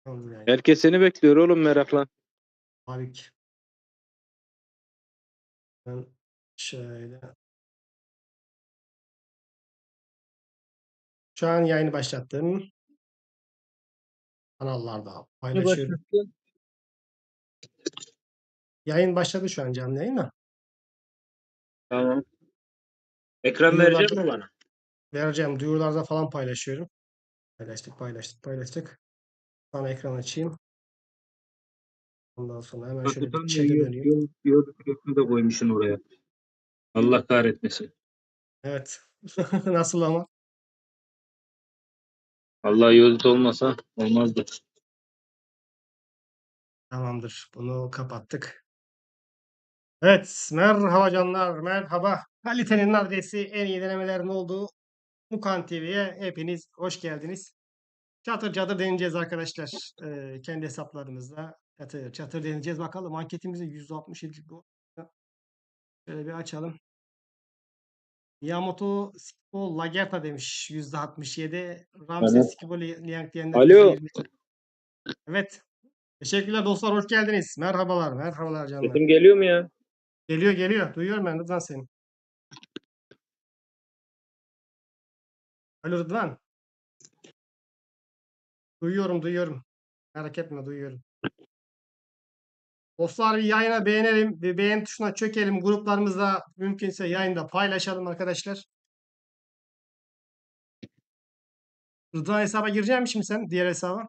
Canlı yayın. Herkes seni bekliyor oğlum merakla. Tabii ki. Ben şöyle. Şu an yayını başlattım. Kanallarda Ne paylaşıyorum. başlattın? Yayın başladı şu an canlı yayın da. Tamam. Ekran Duyurular verecek mi bana? vereceğim. Duyurularda falan paylaşıyorum. Paylaştık. Sana ekran açayım. Ondan sonra hemen Bak şöyle bir utanmıyor. chat'e döneyim. Yol kürekünü de koymuşsun oraya. Allah kahretmesin. Evet. Nasıl ama? Allah yolda olmasa olmazdı. Tamamdır. Bunu kapattık. Evet. Merhaba canlar. Merhaba. Kalitenin adresi, en iyi denemelerin olduğu Mukan TV'ye hepiniz hoş geldiniz. Çatır çatır deneyeceğiz arkadaşlar. Kendi hesaplarımızda çatır çatır deneyeceğiz. Bakalım anketimizi 167. Şöyle bir açalım. Miyamoto Skipo Lagerta demiş %67. Ramses Tamam. Skipo Liang diyenler Alo. %20. Evet. Teşekkürler dostlar. Hoş geldiniz. Merhabalar. Merhabalar canlar. Sesim geliyor mu ya? Geliyor. Duyuyorum ben Rıdvan seni. Alo Rıdvan. Duyuyorum. Merak etme duyuyorum. Dostlar bir yayına beğenelim. Bir beğen tuşuna çökelim. Gruplarımızda mümkünse yayında paylaşalım arkadaşlar. Rıdvan hesaba gireceksin mi şimdi sen? Diğer hesaba.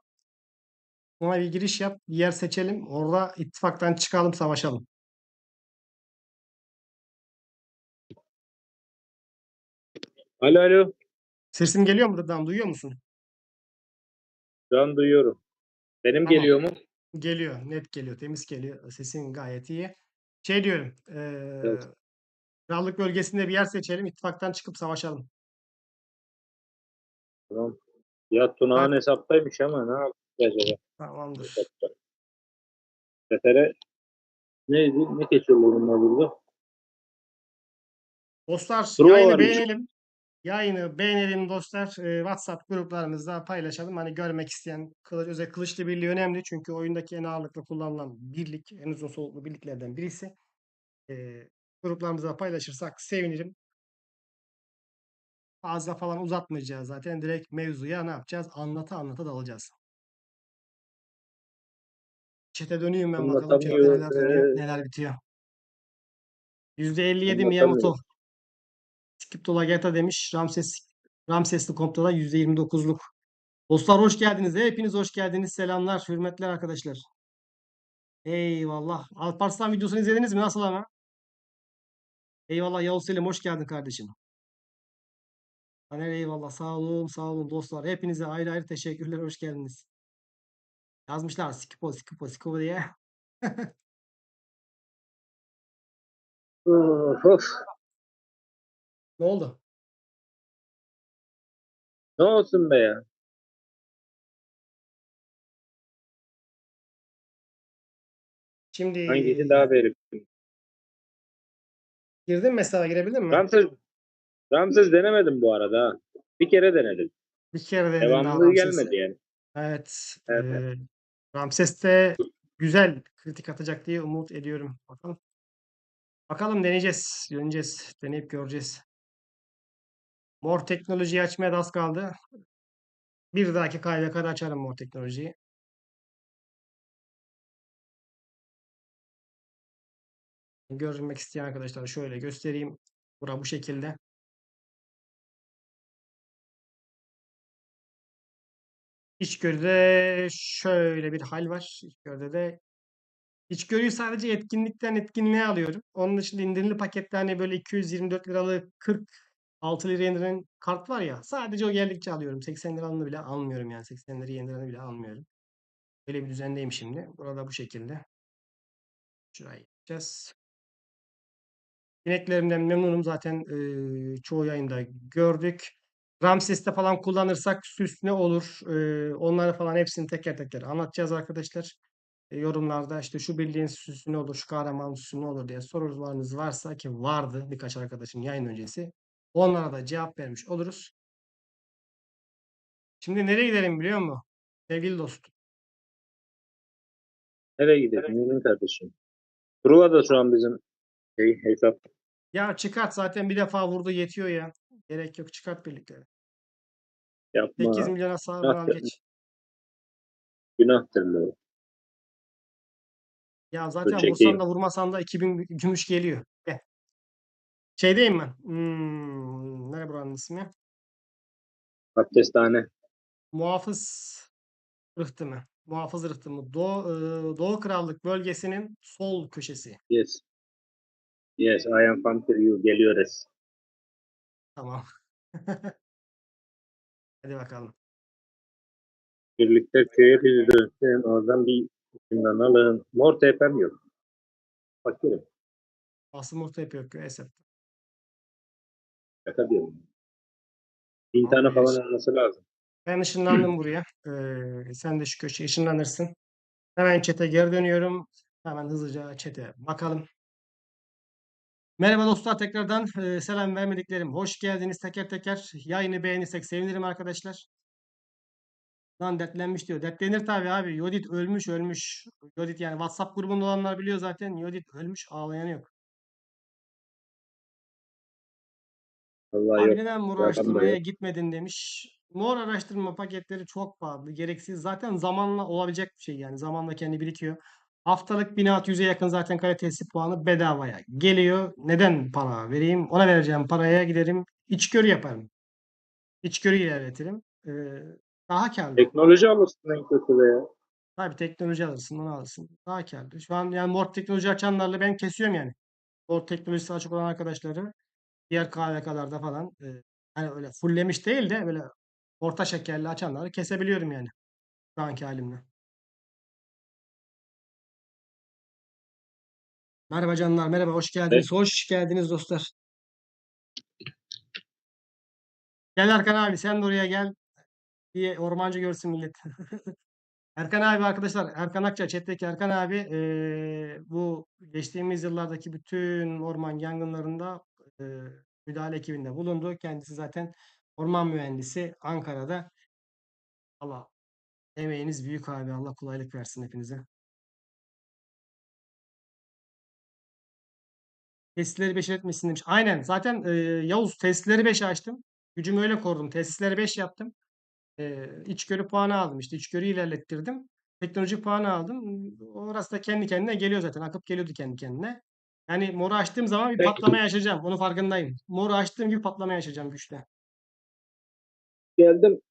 Ona bir giriş yap. Bir yer seçelim. Orada ittifaktan çıkalım, savaşalım. Alo. Sesim geliyor mu Rıdvan? Duyuyor musun? Şu an duyuyorum. Benim Tamam. geliyor mu? Geliyor. Net geliyor. Temiz geliyor. Sesin gayet iyi. Şey diyorum. Evet. Krallık bölgesinde bir yer seçelim. İttifaktan çıkıp savaşalım. Tamam. Ya Tunağan Bak, hesaptaymış ama ne yapacağız acaba? tamamdır. Hesapta. Sefere neydi? Ne geçiyorlar bunlar burada? Dostlar Truva varmış. Yayını beğenelim dostlar. WhatsApp gruplarımızda paylaşalım. Hani görmek isteyen özellikle Kılıçlı Birliği önemli. Çünkü oyundaki en ağırlıklı kullanılan birlik, en uzun soluklu birliklerden birisi. Gruplarımıza paylaşırsak sevinirim. Fazla falan uzatmayacağız zaten. Direkt mevzuya ne yapacağız? Anlata dalacağız. Chat'e döneyim ben bakalım. Chat'te Anlatamıyor. neler dönüyor, neler bitiyor. %57 Anlatamıyor. Miyamoto. Skipto Lageta demiş. Ramsesli Kompto'da %29'luk. Dostlar hoş geldiniz. Hepiniz hoş geldiniz. Selamlar, hürmetler arkadaşlar. Eyvallah. Alparslan videosunu izlediniz mi? Nasıl ama? Eyvallah Yavuz Selim hoş geldin kardeşim. Taner eyvallah. Sağ olun dostlar. Hepinize ayrı ayrı teşekkürler. Hoş geldiniz. Yazmışlar Skipo diye. Of. Ne oldu? Ne olsun be ya? Şimdi Hangisi daha verimli? girdin mi hesaba girebildin mi? Ramsız, Ramsız denemedim bu arada. Ha. Bir kere denedim. Bir kere denedin daha Devamlılığı Ramses'i. gelmedi yani. Evet. Evet. Ramses de güzel kritik atacak diye umut ediyorum. Bakalım. Bakalım deneyeceğiz. Göreceğiz. Deneyip göreceğiz. Mor teknolojiyi açmaya da az kaldı. Bir dahaki kayda kadar açarım mor teknolojiyi. Görmek isteyen arkadaşlar şöyle göstereyim. Bura bu şekilde. İçgörüde şöyle bir hal var. İçgörüyü sadece etkinlikten etkinliğe alıyorum. Onun dışında indirimli pakette hani böyle 224 liralık 46 liraya indiren kart var ya. Sadece o geldikçe alıyorum. 80 liranı bile almıyorum yani. 80 liraya indiranı bile almıyorum. Böyle bir düzendeyim şimdi. Burada bu şekilde. Şurayı yapacağız. İneklerimden memnunum zaten çoğu yayında gördük. Ramses'te falan kullanırsak süs ne olur? Onları falan hepsini teker teker anlatacağız arkadaşlar. Yorumlarda işte şu bildiğin süsü ne olur, şu kahraman süsü ne olur diye sorularınız varsa ki vardı birkaç arkadaşım yayın öncesi. Onlara da cevap vermiş oluruz. Şimdi nereye gidelim biliyor musun? Sevgili dostum. Nereye gidiyorsun? Yürü kardeşim. Truva da şu an bizim hesap Ya çıkart zaten bir defa vurdu yetiyor ya. Gerek yok çıkart birlikte. 8 yapma. milyon hasarını al Günahtır, geç. günahtır bu. Ya Dur zaten vursan çekeyim. da vurmasan da 2000 gümüş geliyor. Gel. Şeydeyim ben. Nere buranın ismi? Abdesthane. Muhafız rıhtımı. Muhafız rıhtımı. Doğu Krallık bölgesinin sol köşesi. Yes. Yes, I am from you. Geliyoruz. Tamam. Hadi bakalım. Birlikte köye bir dönsün. Oradan bir isimden alın. Mor tepem yok. Fakirim. Asıl muhta yapıyor Esef. Şaka diyorum. 1000 Tamam, tane falan olması lazım. ben ışınlandım buraya. Sen de şu köşeye ışınlanırsın. Hemen chat'e geri dönüyorum. Hemen hızlıca chat'e bakalım. Merhaba dostlar tekrardan selam vermediklerim. Hoş geldiniz teker teker. Yayını beğenirsek sevinirim arkadaşlar. Lan dertlenmiş diyor. Dertlenir tabii abi. Yodit ölmüş ölmüş. Yodit yani WhatsApp grubunda olanlar biliyor zaten. Yodit ölmüş ağlayanı yok. Vallahi Abi yok. neden mor Yalan da araştırmaya yok. gitmedin demiş. Mor araştırma paketleri çok pahalı. Gereksiz. Zaten zamanla olabilecek bir şey yani. Zamanla kendi birikiyor. Haftalık 1600'e yakın zaten kalitesi puanı bedavaya geliyor. Neden para vereyim? Ona vereceğim paraya giderim. İçgörü yaparım. İçgörü ilerletirim. Daha kârlı. Teknoloji alırsın en kötü be ya. Tabii teknoloji alırsın, onu alırsın. Daha kârlı. Şu an yani Mor teknoloji açanlarla ben kesiyorum yani. Mor teknolojisi açık olan arkadaşları diğer KVK'larda falan hani öyle fulllemiş değil de böyle orta şekerli açanları kesebiliyorum yani şu anki halimle. Merhaba canlar, merhaba, hoş E, geldiniz. Hoş geldiniz dostlar. Gel Erkan abi, sen de oraya gel. Bir ormancı görsün millet. Erkan abi arkadaşlar, Erkan Akça, chat'teki Erkan abi bu geçtiğimiz yıllardaki bütün orman yangınlarında müdahale ekibinde bulundu. Kendisi zaten orman mühendisi Ankara'da. Allah emeğiniz büyük abi. Allah kolaylık versin hepinize. Testleri 5 etmesin demiş. Aynen. Zaten Yavuz testleri 5 açtım. Gücümü öyle korudum. Testleri 5 yaptım. İçgörü puanı aldım. İşte içgörüyü ilerlettirdim. Teknoloji puanı aldım. Orası da kendi kendine geliyor zaten. Akıp geliyordu kendi kendine. Yani moru açtığım zaman bir patlama yaşayacağım. Onun farkındayım. Moru açtığım gibi patlama yaşayacağım güçle. Geldim.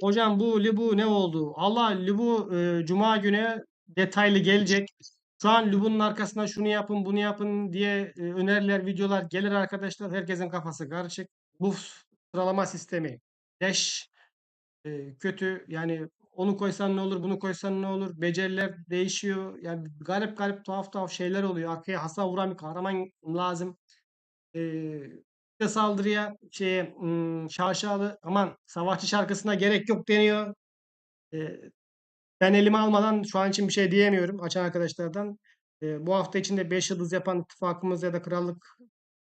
Hocam bu Libu ne oldu? Allah Libu Cuma günü detaylı gelecek. Şu an Libu'nun arkasına şunu yapın bunu yapın diye öneriler, videolar gelir arkadaşlar. Herkesin kafası karışık. Bu sıralama sistemi leş kötü. Yani onu koysan ne olur, bunu koysan ne olur? Beceriler değişiyor. Yani garip garip tuhaf tuhaf şeyler oluyor. Arkaya hasar vuran bir kahraman lazım. Bir de saldırıya şaşalı aman savaşçı şarkısına gerek yok deniyor. Eee, Ben elime almadan şu an için bir şey diyemiyorum açan arkadaşlardan. Bu hafta içinde 5 yıldız yapan ittifakımız ya da krallık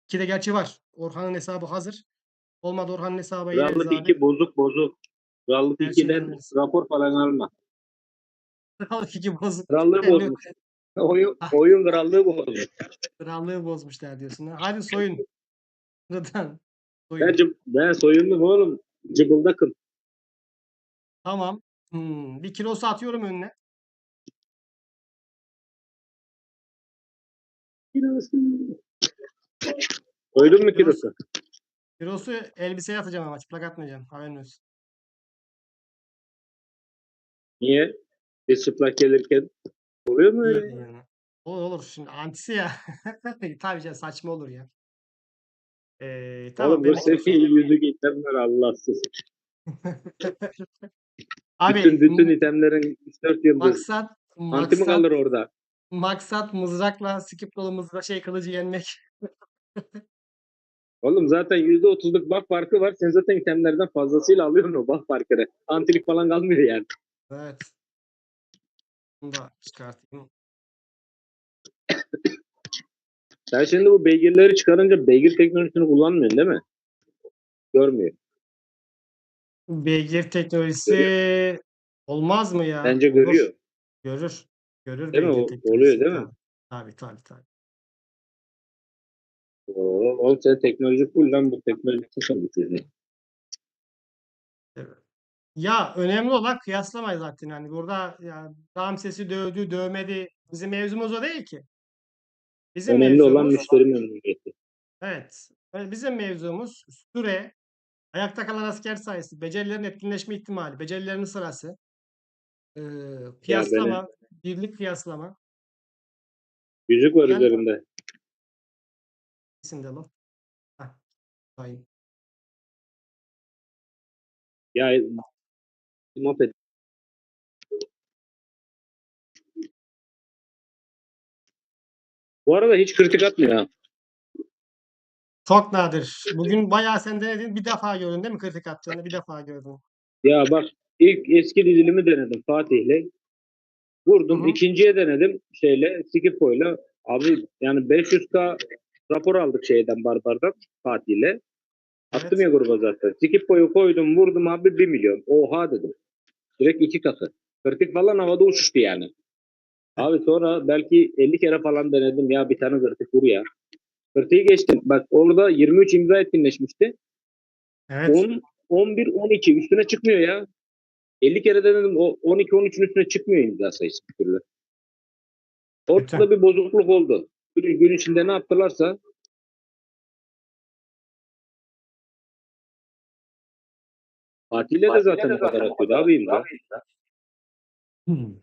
2'de gerçi var. Orhan'ın hesabı hazır. Olmadı Orhan'ın hesabı gireriz Krallık abi. 2 bozuk bozuk. Krallık Gerçeğini 2'den veririz. rapor falan alma. Krallık 2 bozuk. Krallığı Yok. bozmuş. Oyun, Ah, oyun krallığı bozmuş. krallığı bozmuşlar diyorsun. Hadi soyun. Buradan Ben, soyun. ben soyundum oğlum. Cıbıldakım. Tamam. Bir kilosu atıyorum önüne. Soydun mu Kilosu, kilosu? kilosu elbiseye atacağım ama çıplak atmayacağım. Haberin olsun. Niye? Biz çıplak gelirken oluyor mu öyle İyi ya? yani. Olur olur. Şimdi antisi ya. Tabii canım saçma olur ya. Tamam Oğlum dur benim senin kilosu. yüzü itemler Allahsız. Bütün Abi bütün itemlerin 3-4 yıldız. maksat Anti mi maksat kalır orada? maksat mızrakla skip mızrak kılıcı yenmek. Oğlum zaten %30'luk buff farkı var. Sen zaten itemlerden fazlasıyla alıyorsun o buff farkını. Antilik falan kalmıyor yani. Evet. Bunu da çıkartayım. Sen şimdi bu beygirleri çıkarınca beygir teknolojisini kullanmıyorsun değil mi? Görmüyor. Beygir Görüyor. teknolojisi olmaz mı ya? Bence Olur. görüyor. Görür. Görür Değil mi? beygir Oluyor teknolojisini değil mi? tabii. Tabii, tabii, tabii. Oğlum sen teknoloji full lan, bu teknoloji sıfır bitirdin. Evet. Ya önemli olan kıyaslamayız zaten. Yani burada ya Ramses'i dövdü, dövmedi. Bizim mevzumuz o değil ki. Bizim Önemli olan mevzumuz müşteri memnuniyeti. evet. Bizim mevzumuz süre, ayakta kalan asker sayısı, becerilerin etkinleşme ihtimali, becerilerin sırası, Ya benim kıyaslama, birlik kıyaslama. yüzük var Yani üzerinde. isimde bu. Heh, sayayım. Ya muhabbet. Bu arada hiç kritik atmıyor ha. Çok nadir. Bugün bayağı sen denedin. Bir defa gördün değil mi kritik attığını? Bir defa gördün. Ya bak, ilk eski dizilimi denedim Fatih'le. Hı Vurdum. hı. İkinciye denedim şeyle, Skipo'yla. Abi yani 500K rapor aldık şeyden, Barbar'dan, Fatih'le. Attım Evet. ya gruba zaten. Skipo'yu koydum, vurdum abi 1 milyon. Oha dedim. Direkt 2 katı. Kritik falan havada uçuştu yani. Abi sonra belki 50 kere falan denedim ya, bir tane kritik vur ya. Kritiği geçtim. Bak orada 23 imza etkinleşmişti. Evet. 10, 11, 12 üstüne çıkmıyor ya. 50 kere denedim, o 12-13'ün üstüne çıkmıyor imza sayısı bir türlü. Kötü. Ortada bir bozukluk oldu. Bir gün içinde ne yaptılarsa Fatih'le de zaten o kadar atıyordu abi imza. Hmm.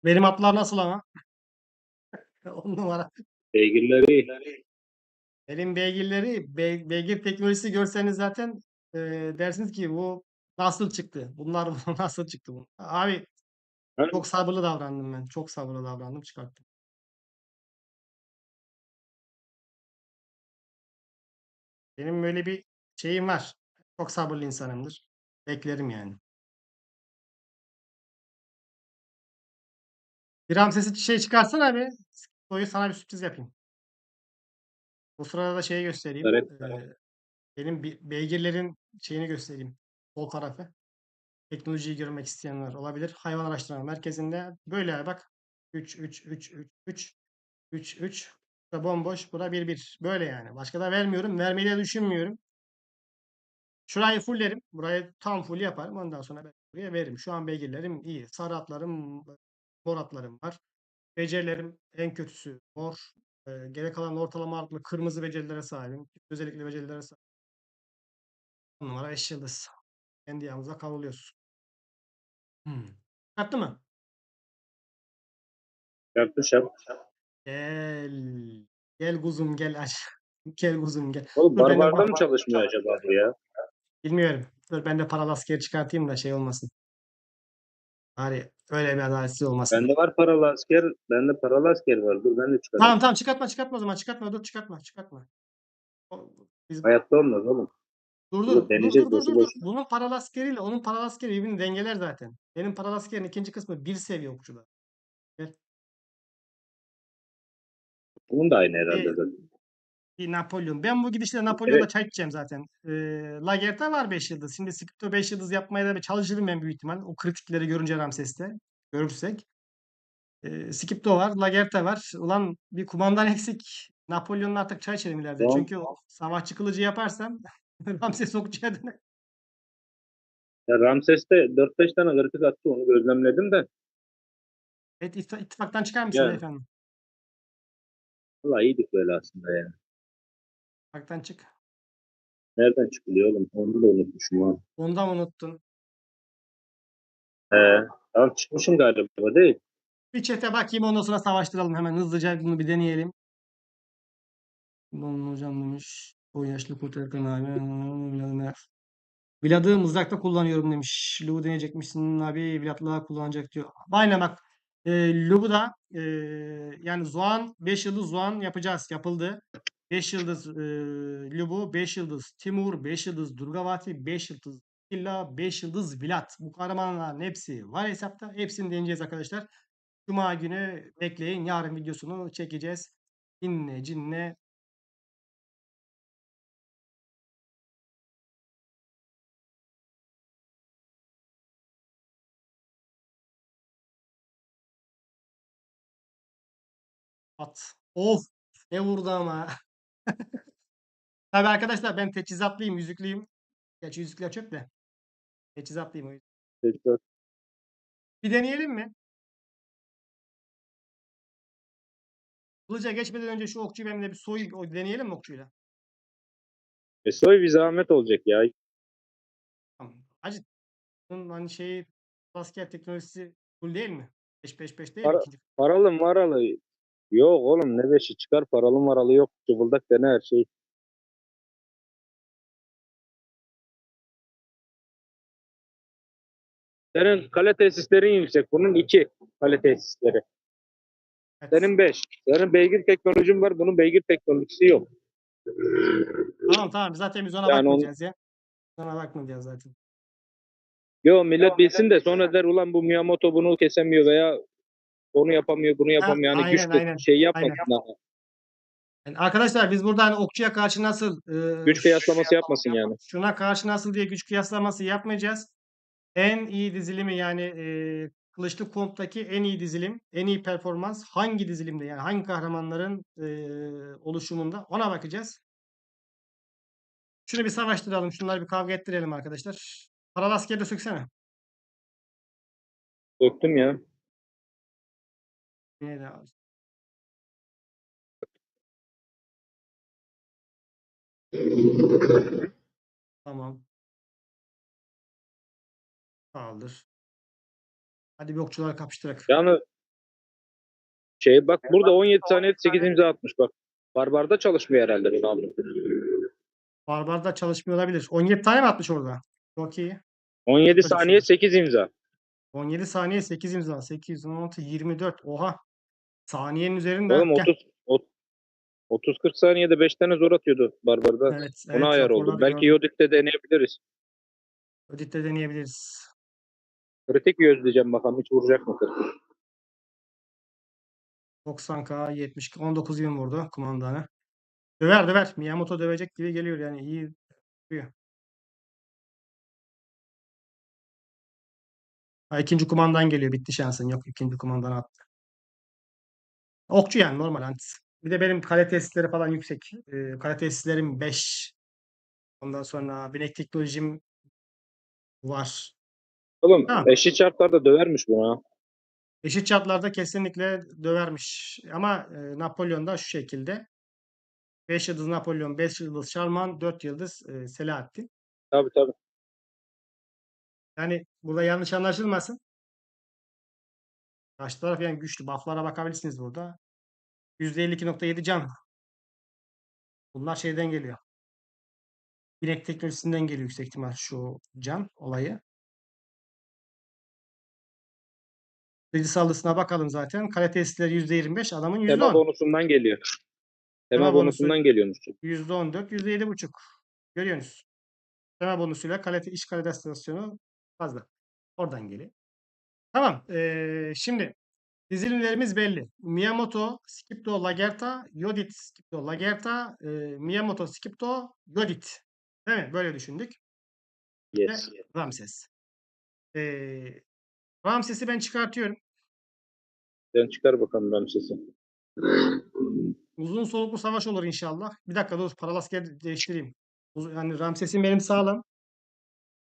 Benim atlar nasıl ama? 10 numara. Beygirleri Benim beygirleri, beygir teknolojisi görseniz zaten dersiniz ki bu nasıl çıktı? Bunlar nasıl çıktı? Bu? Abi ha, çok sabırlı davrandım ben. Çok sabırlı davrandım çıkarttım. Benim böyle bir şeyim var. Çok sabırlı insanımdır. Beklerim yani. Bir Ramses'i şey çıkarsana abi. Soyu sana bir sürpriz yapayım. Bu sırada da şeyi göstereyim. evet. Benim beygirlerin şeyini göstereyim. Sol tarafı. Teknolojiyi görmek isteyenler olabilir. Hayvan Araştırma Merkezi'nde böyle bak. 3 3 3 3 3 3 3. Burada bomboş. Burada 1 1. Böyle yani. Başka da vermiyorum. Vermeyi de düşünmüyorum. Şurayı fulllerim. Burayı tam full yaparım. Ondan sonra ben buraya veririm. Şu an beygirlerim iyi. Sarı atlarım, mor atlarım var. Becerilerim en kötüsü mor. Geri kalan ortalama ağırlıklı kırmızı becerilere sahibim. Özellikle becerilere sahibim. 10 numara 5 yıldız. Kendi yağımıza kavruluyoruz. Hmm. Çıkarttı mı? Yapmış yap. Gel. Gel kuzum gel aç. Gel kuzum gel. Oğlum Dur ben de Barbar'da mı çalışmıyor acaba bu ya? bilmiyorum. Dur ben de paralı askeri çıkartayım da şey olmasın. Bari öyle bir adaletsiz olmasın. Bende var paralı asker. Bende paralı asker var. Dur ben de çıkarayım. Tamam tamam çıkartma çıkartma o zaman çıkartma dur çıkartma çıkartma. Biz Hayatta olmaz oğlum. dur dur Dur dur dur deneyeceğiz dur boşu dur dur. boşuna. Bunun paralı askeriyle onun paralı askeri birbirini dengeler zaten. Benim paralı askerin ikinci kısmı bir seviye okçular. Gel. Bunun da aynı herhalde Bir, zaten. bir Napolyon. Ben bu gidişle Napolyon'da Evet. çay içeceğim zaten. Lagerta var 5 yıldız. Şimdi Scripto 5 yıldız yapmaya da bir çalışırım ben büyük ihtimal. O kritikleri görünce Ramses'te. Görürsek. Skipto var. Lagerta var. Ulan bir kumandan eksik. Napolyon'la artık çay içelim ileride. Tamam. Çünkü o savaşçı kılıcı yaparsam Ramses okçuya döner. Ya Ramses'te 4-5 tane kritik attı, onu gözlemledim de. Evet ittifaktan çıkar mısın Yani beyefendi? vallahi iyiydik böyle aslında yani. İttifaktan çık. Nereden çıkılıyor oğlum? Onu da unutmuşum ha. Ondan unuttun. Tamam çıkmışım galiba değil. Bir çete bakayım ondan sonra savaştıralım. Hemen hızlıca bunu bir deneyelim. Bunun hocam demiş. O yaşlı kurt Erkan abi. Vlad'ı mızrakta kullanıyorum demiş. Lub'u deneyecekmişsin abi. Vlad'la kullanacak diyor. Aynen bak. Lub'u da yani Zoan 5 yıldız Zoan yapacağız. Yapıldı. 5 yıldız Lub'u, 5 yıldız Timur, 5 yıldız Durgavati, 5 yıldız İlla 5 yıldız Vlad. Bu kahramanların hepsi var hesapta. Hepsini deneyeceğiz arkadaşlar. Cuma günü bekleyin. Yarın videosunu çekeceğiz. Cinle cinle At. Of! Ne vurdu ama. Tabii arkadaşlar ben teçhizatlıyım, yüzüklüyüm. Gerçi yüzükler çöp de. Teçhizatlıyım o yüzden. Bir deneyelim mi? Kılıca geçmeden önce şu okçuyu benimle bir deneyelim mi okçuyla? Soy bir zahmet olacak ya. Tamam. Hacı bunun hani şeyi asker teknolojisi full değil mi? 5-5-5 değil mi? Para, paralı maralı. Yok oğlum ne beşi çıkar paralı maralı yok. Cıvıldak dene her şey. Senin kale tesislerin yüksek. Bunun 2 kale tesisleri. Evet. Senin 5. Senin beygir teknolojin var. Bunun beygir teknolojisi yok. Tamam. Zaten biz ona Yani bakmayacağız ya. Ona bakmayacağız zaten. yo millet bilsin de sonra der ulan bu Miyamoto bunu kesemiyor veya onu yapamıyor bunu Ha, yapamıyor. Yani aynen güçlü aynen. şey Aynen. yapmasınlar. Yani arkadaşlar biz burada hani okçuya karşı nasıl Güç kıyaslaması yapmasın yani. şuna karşı nasıl diye güç kıyaslaması yapmayacağız. En iyi dizilimi yani Kılıçlı Komp'taki en iyi dizilim, en iyi performans hangi dizilimde yani hangi kahramanların oluşumunda ona bakacağız. Şunu bir savaştıralım, şunları bir kavga ettirelim arkadaşlar. Paralı askeri de söksene. Döktüm ya. Neydi abi? Tamam. Kaldır. Hadi bir okçulara kapıştırak. Yani şey bak burada 17 saniye 8 imza atmış bak. Barbarda çalışmıyor herhalde Ronaldo. Barbarda çalışmıyor olabilir. 17 tane mi atmış orada? Çok iyi. 17 Çocuk saniye şurada. 8 imza. 17 saniye 8 imza. 8, 16, 24. Oha. Saniyenin üzerinde. Oğlum Gel. 30-40 saniyede 5 tane zor atıyordu Barbar'da. Evet, Ona evet ayar oldum. raporları Belki gördüm. Yodik'te deneyebiliriz. Ödit'te deneyebiliriz. Kritik gözleyeceğim bakalım hiç vuracak mı kritik. 90K 70 19 bin vurdu kumandanı. Döver. Miyamoto dövecek gibi geliyor yani iyi duruyor. Ha, ikinci kumandan geliyor. Bitti şansın. Yok ikinci kumandan attı. Okçu yani normal antis. Bir de benim kale tesisleri falan yüksek. Kale tesislerim 5. Ondan sonra binek teknolojim var. Oğlum Tamam. eşit şartlarda dövermiş bunu ha. Eşit çaplarda kesinlikle dövermiş. Ama Napolyon da şu şekilde. 5 yıldız Napolyon, 5 yıldız Şarman, 4 yıldız Selahattin. Tabii tabii. Yani burada yanlış anlaşılmasın. Karşı taraf yani güçlü. Buff'lara bakabilirsiniz burada. %52.7 can. Bunlar şeyden geliyor. Binek teknolojisinden geliyor yüksek ihtimal şu can olayı. Hızlı saldırısına bakalım zaten. Kale tesisleri %25, adamın Tema %10. bonusundan geliyor. Tema Tema bonusu bonusundan geliyormuş. %14, %7,5. Görüyorsunuz. Tema bonusuyla iş kale stasyonu fazla. Oradan geliyor. Tamam. Şimdi dizilimlerimiz belli. Miyamoto, Skipto, Lagerta, Yodit, Skipto, Lagerta, Miyamoto, Skipto, Yodit. Değil mi? Böyle düşündük. Ve Yes. Ramses. Eee, Ramses'i ben çıkartıyorum. Sen çıkar bakalım ben sesi. Uzun soluklu savaş olur inşallah. Bir dakika dur. Paralı asker değiştireyim. Yani Ramses'im benim sağlam.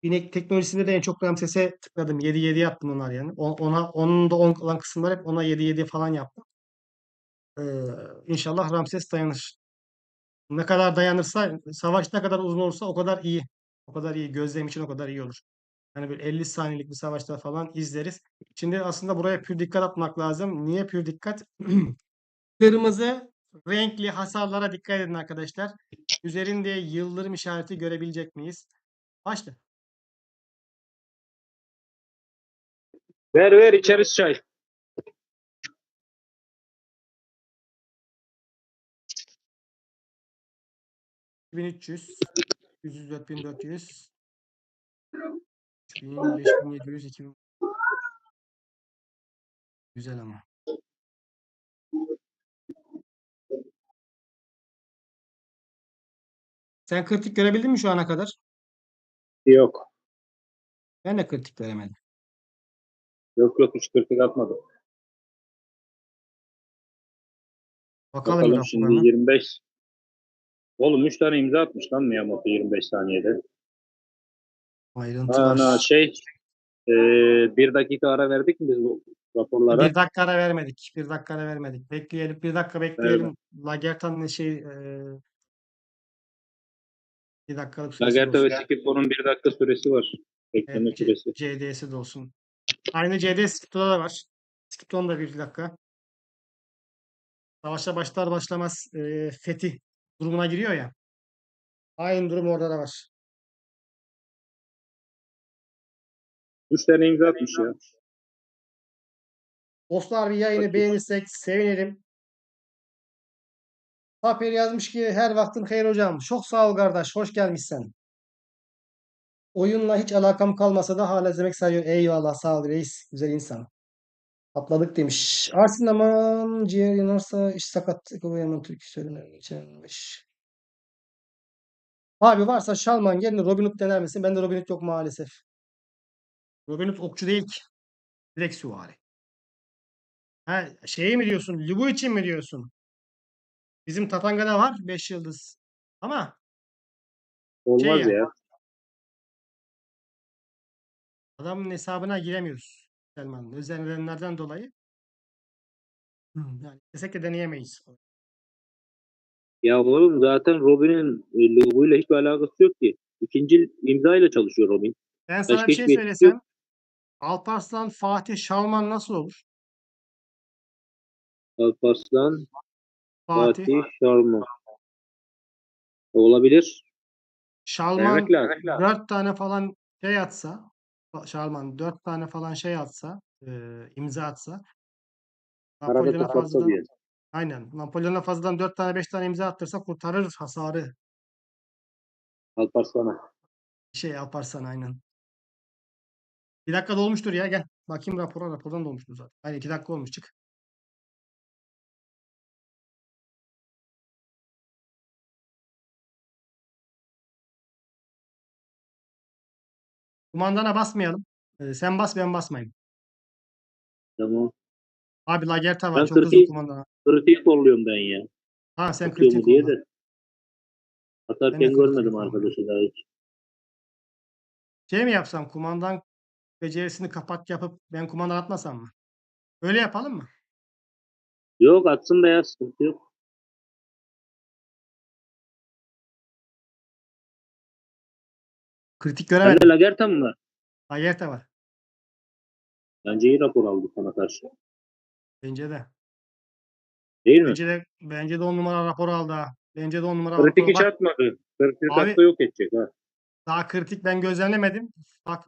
Binek teknolojisinde de en çok Ramses'e tıkladım. 7-7 yaptım onlar yani. Ona, onun da 10 olan kısımlar hep ona 7-7 falan yaptım. İnşallah Ramses dayanır. Ne kadar dayanırsa, savaş ne kadar uzun olursa o kadar iyi. O kadar iyi. Gözlem için o kadar iyi olur. Hani böyle 50 saniyelik bir savaşta falan izleriz. Şimdi aslında buraya pür dikkat atmak lazım. Niye pür dikkat? Kırmızı renkli hasarlara dikkat edin arkadaşlar. Üzerinde yıldırım işareti görebilecek miyiz? Başla. Ver ver içeriz çay. 2300, 100, 4400, 3000, 5700, 2000. Güzel ama. Sen kritik görebildin mi şu ana kadar? Yok. Ben de kritik göremedim. Yok hiç kritik atmadım. Bakalım bir Bakalım şimdi raporuna. 25. Oğlum 3 tane imza atmış lan Miyamoto 25 saniyede. Ana Ayrıntılar. şey e, 1 dakika ara verdik mi biz bu raporlara? 1 dakika ara vermedik. 1 dakika ara vermedik. Bekleyelim. 1 dakika Evet. bekleyelim. Lagerta'nın 1 dakikalık süresi de Lagerta ve olsun. Skippo'nun 1 dakika süresi var. Evet, Bekleme süresi. CD'si de olsun. Aynı CD Skipto'da da var. Skipto'nun da 1 dakika. Savaşa başlar başlamaz fetih durumuna giriyor ya. Aynı durum orada da var. 3 tane imza atmış ya. Dostlar bir yayını Bakayım. beğenirsek sevinirim. Taper yazmış ki her vaktin hayır hocam. Çok sağ ol kardeş. Hoş gelmişsin. Oyunla hiç alakam kalmasa da hala izlemek sayıyor. Eyvallah sağ ol reis. Güzel insan. Atladık demiş. Arsin aman ciğer yanarsa iş sakatlık o yaman türkü söylemek içermiş. Abi varsa Şalman yerine Robin Hood dener misin? Bende Robin Hood yok maalesef. Robin Hood okçu değil ki. Direkt süvari. Ha, şeyi mi diyorsun? Lubu için mi diyorsun? Bizim Tatanga'da var 5 yıldız. Ama şey Olmaz yani ya. adamın hesabına giremiyoruz. Selman'ın özel nedenlerden dolayı. Yani desek de deneyemeyiz. Ya oğlum zaten Robin'in Lubu'yla hiçbir alakası yok ki. İkinci imza ile çalışıyor Robin. Ben sana Başka bir şey hiçbir etkisi yok. söylesem Alparslan, Fatih, Şalman nasıl olur? Alparslan, Fatih, Fatih, Şarman. Olabilir. Denemek Şalman lazım. 4 tane falan şey atsa Şalman 4 tane falan şey atsa imza atsa Arada Napolyon'a tıklatsa fazladan diye. aynen Napolyon'a fazladan 4 tane 5 tane imza attırsa kurtarır hasarı. Alparslan'a. Şey Alparslan aynen. 1 dakika dolmuştur ya gel. Bakayım rapordan dolmuştur zaten. Hayır 2 dakika olmuş çık. Kumandana basmayalım. Sen bas ben basmayayım. Tamam. Abi Lagerta var Ben çok hızlı kritik, kumandana. kritik kolluyorum ben ya. Ha sen Atıyor mu kritik diye olla. de. Ben de Atarken kritik görmedim olluyorum. arkadaşı daha hiç. Şey mi yapsam kumandan becerisini kapat yapıp ben kumandan atmasam mı? Öyle yapalım mı? Yok atsın da ya sıkıntı yok. Kritik Bende göremedim. Lagerta mı var? Lagerta var. Bence iyi rapor aldı sana karşı. Bence de. Değil mi? Bence de 10 numara rapor aldı ha. Bence de 10 numara Kritik rapor. hiç Bak atmadı. Kritik abi atsa yok edecek ha. daha kritik ben gözlemlemedim. Bak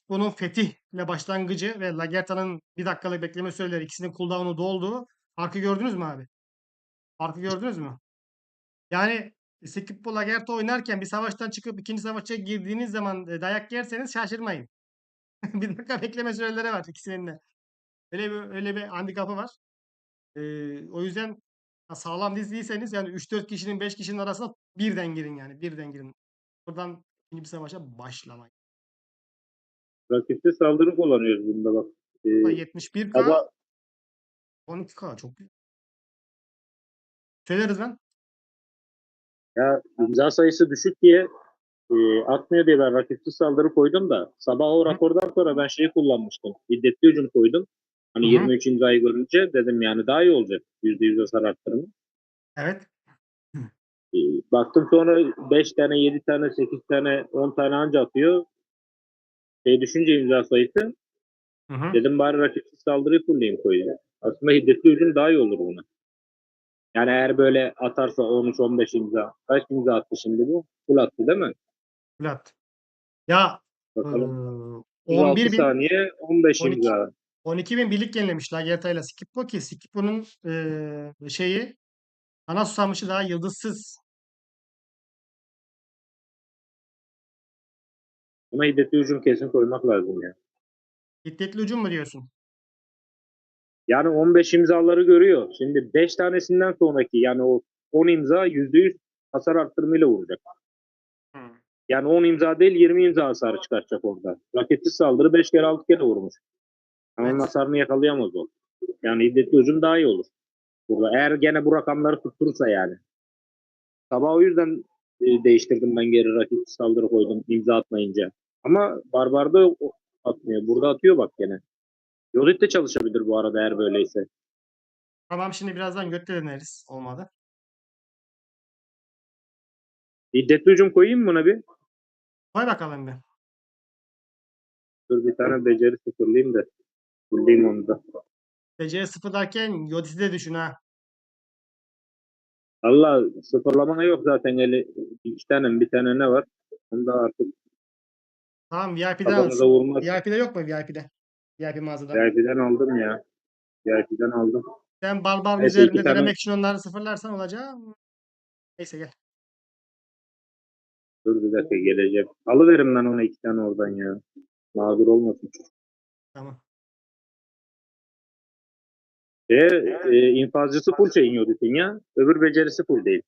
bunun Fetih'le başlangıcı ve Lagerta'nın 1 dakikalık bekleme süreleri ikisinin cooldown'u doldu. Farkı gördünüz mü abi? Farkı gördünüz mü? Yani Skippo Lagerta oynarken bir savaştan çıkıp ikinci savaşa girdiğiniz zaman dayak yerseniz şaşırmayın. 1 dakika bekleme süreleri var ikisinin de. Öyle bir handikapı var. O yüzden sağlam dizliyseniz yani 3-4 kişinin 5 kişinin arasına birden girin yani. Birden girin. Buradan ikinci bir savaşa başlamayın. Rakipte saldırı kullanıyoruz bunda bak. Ee, 71K Sabah 12K çok güzel. Söyleriz lan. ya imza sayısı düşük diye atmıyor diye ben rakipsiz saldırı koydum da sabah o Hı rapordan sonra ben şeyi kullanmıştım. Hiddetli hücum koydum. hı. Hani Hı. 23 imzayı görünce dedim yani daha iyi olacak. %100 hasar arttırımı. Evet. Hı. E, Baktım sonra 5 tane, 7 tane, 8 tane, 10 tane anca atıyor. Şey düşünce imza sayısı Hı hı. dedim bari rakipsiz saldırıyı fulleyim koyacağım. Aslında hiddetli hücum daha iyi olur buna. Yani eğer böyle atarsa 13-15 imza. Kaç imza attı şimdi bu? Full attı değil mi? Flat. Ya Bakalım. 36 11 bin saniye 15 12 imza. 12 bin birlik yenilemiş Lagerta ile Skippo ki Skippo'nun şeyi ana susamışı daha yıldızsız. Buna hiddetli hücum kesin koymak lazım ya. Hiddetli hücum mu diyorsun? Yani 15 imzaları görüyor. Şimdi 5 tanesinden sonraki yani o 10 imza %100 hasar arttırımıyla vuracak. Hı. Yani 10 imza değil 20 imza hasarı çıkartacak orada. Raketsiz saldırı 5 kere 6 kere vurmuş. Ama onun Evet. hasarını yakalayamaz o. Yani hiddetli hücum daha iyi olur. burada. Eğer gene bu rakamları tutturursa yani. Sabah o yüzden değiştirdim ben geri rakip saldırı koydum imza atmayınca. Ama Barbar'da atmıyor. Burada atıyor bak gene. Yodit de çalışabilir bu arada eğer böyleyse. Tamam, şimdi birazdan götte deneriz. Olmadı. İddetli hücum koyayım mı buna bir? Koy bakalım bir. Dur bir tane beceri sıfırlayayım da. Bulayım onu da. Beceri sıfır derken Yodit'i de düşün ha. Allah sıfırlama yok zaten iki tane mi bir tane ne var? Onu da artık Tamam, VIP'den kafamıza alsın. vurmaz. VIP'de yok mu VIP'de? VIP mağazada. VIP'den aldım ya. VIP'den aldım. Sen Barbar'ın Neyse iki üzerinde tane denemek için onları sıfırlarsan olacağı. Neyse gel. dur bir dakika geleceğim. Alıverim ben ona iki tane oradan ya. Mağdur olmasın. Tamam. İnfazcısı full şeyin Yodit'in ya. Öbür becerisi full değil.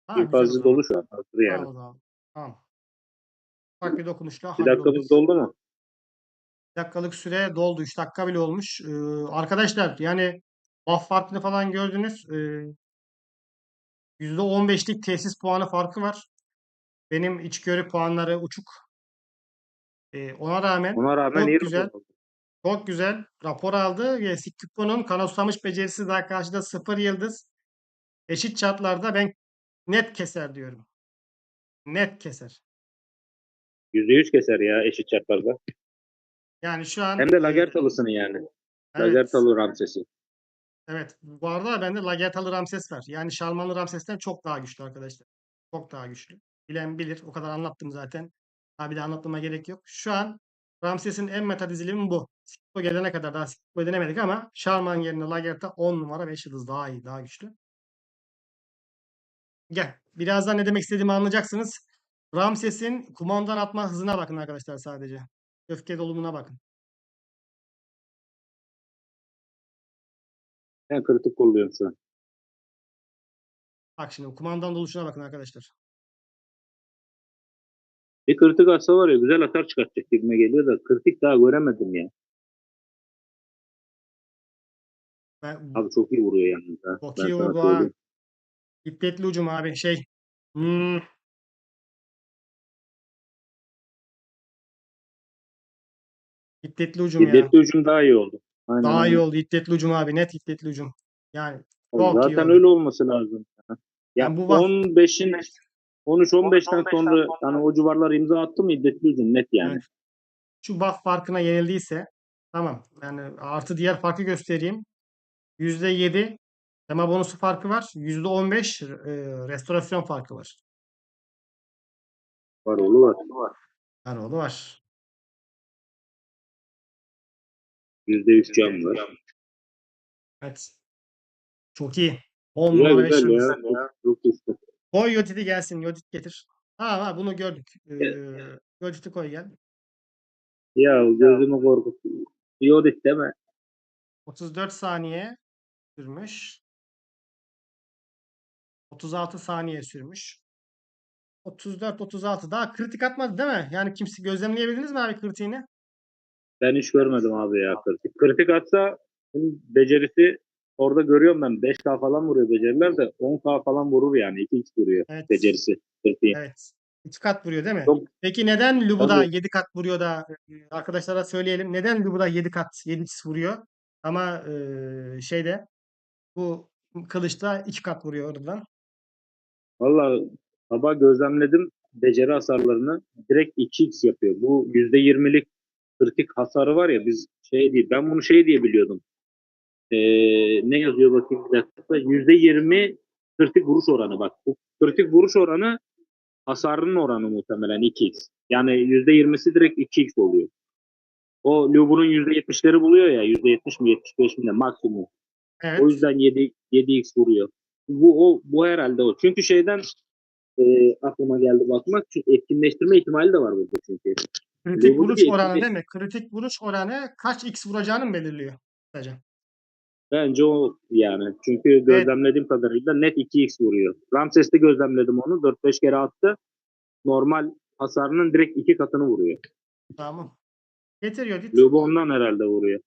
Tamam, güzel o İnfazcı zaman. dolu şu an. Hazır Tamam yani. o zaman. Tamam. Ufak bir dokunuşla Bir dakikamız halloluruz. doldu mu? Dakikalık süre doldu. 3 dakika bile olmuş. Arkadaşlar yani buff farkını falan gördünüz. %15'lik tesis puanı farkı var. Benim içgörü puanları uçuk. Ona rağmen Ona rağmen iyi çok rapor güzel. aldı. Çok güzel rapor aldı. Siktipo'nun kana susamış becerisi daha karşıda 0 yıldız. Eşit şartlarda ben net keser diyorum. Net keser. %100 keser ya eşit şartlarda. Yani şu an Hem de Lagertalısını yani. evet. Lagertalı Ramses'i. Evet. Bu arada bende Lagertalı Ramses var. Yani Şarmanlı Ramses'ten çok daha güçlü arkadaşlar. Çok daha güçlü. Bilen bilir. O kadar anlattım zaten. Daha bir de anlatmama gerek yok. Şu an Ramses'in en meta dizilimi bu. Sikko gelene kadar daha Sikko denemedik ama Şarman yerine Lagerta 10 numara 5 yıldız daha iyi, daha güçlü. Gel. Birazdan ne demek istediğimi anlayacaksınız. Ramses'in kumandan atma hızına bakın arkadaşlar sadece. Öfke dolumuna bakın. Ben kritik kullanıyorum şu an. Bak şimdi kumandan doluşuna bakın arkadaşlar. Bir kritik atsa var ya güzel atar çıkartacak gibime geliyor da kritik daha göremedim ya. Ben Abi çok iyi vuruyor yalnız ha. çok Ben iyi sana vurdu ha. söyleyeyim. İddetli hücum abi şey. Hmm, İddetli hücum ya. Şiddetli hücum daha iyi oldu. Aynen Daha iyi aynen. oldu İddetli hücum abi. Net İddetli hücum. Yani çok iyi Zaten oldu. öyle olması lazım. Ya Yani bu buff 15'in 13-15'ten sonra hani o civarlar imza attı mı iddetli hücum net yani. evet, şu buff farkına yenildiyse tamam. Yani artı diğer farkı göstereyim. %7 tema bonusu farkı var. %15 restorasyon farkı var. Var oğlu var. Eroğlu var. %3 can var. Evet. Çok iyi. 10 Güzel numara 5 güzel yıldız. ya. Çok güçlü. Koy Yodit'i gelsin. Yodit getir. Ha bunu gördük. Yodit'i koy gel. Ya gözümü korkutuyor. Yodit deme. 34 saniye sürmüş. 36 saniye sürmüş. 34-36 daha kritik atmadı değil mi? Yani kimse gözlemleyebildiniz mi abi kritiğini? Ben hiç görmedim abi ya kritik. Kritik atsa becerisi orada görüyorum ben 5K falan vuruyor beceriler de 10K falan vurur yani 2x vuruyor Evet. becerisi kritiği. Evet. 2 kat vuruyor değil mi? Çok Peki neden Lubu'da tabii 7 kat vuruyor da arkadaşlara söyleyelim. Neden Lubu'da 7 kat 7x vuruyor? Ama şeyde bu kılıçta 2 kat vuruyor oradan. valla sabah gözlemledim beceri hasarlarını direkt 2x yapıyor. Bu %20'lik kritik hasarı var ya biz şey değil ben bunu şey diye biliyordum. Ne yazıyor bakayım bir dakika. %20 kritik vuruş oranı bak. Bu kritik vuruş oranı hasarının oranı muhtemelen 2x. Yani %20'si direkt 2x oluyor. O Lubu'nun %70'leri buluyor ya %70 mi 75 mi de maksimum. O Evet. yüzden 7x vuruyor. Bu herhalde o. Çünkü şeyden aklıma geldi bakmak. Çünkü etkinleştirme ihtimali de var burada çünkü. Kritik vuruş Lubu'daki oranı etkinleş değil mi? Kritik vuruş oranı kaç x vuracağını mı belirliyor? Kısaca. bence o yani. Çünkü Evet. gözlemlediğim kadarıyla net 2x vuruyor. Ramses'te gözlemledim onu. 4-5 kere attı. Normal hasarının direkt 2 katını vuruyor. Tamam. Getir Yodit. Lubu ondan herhalde vuruyor.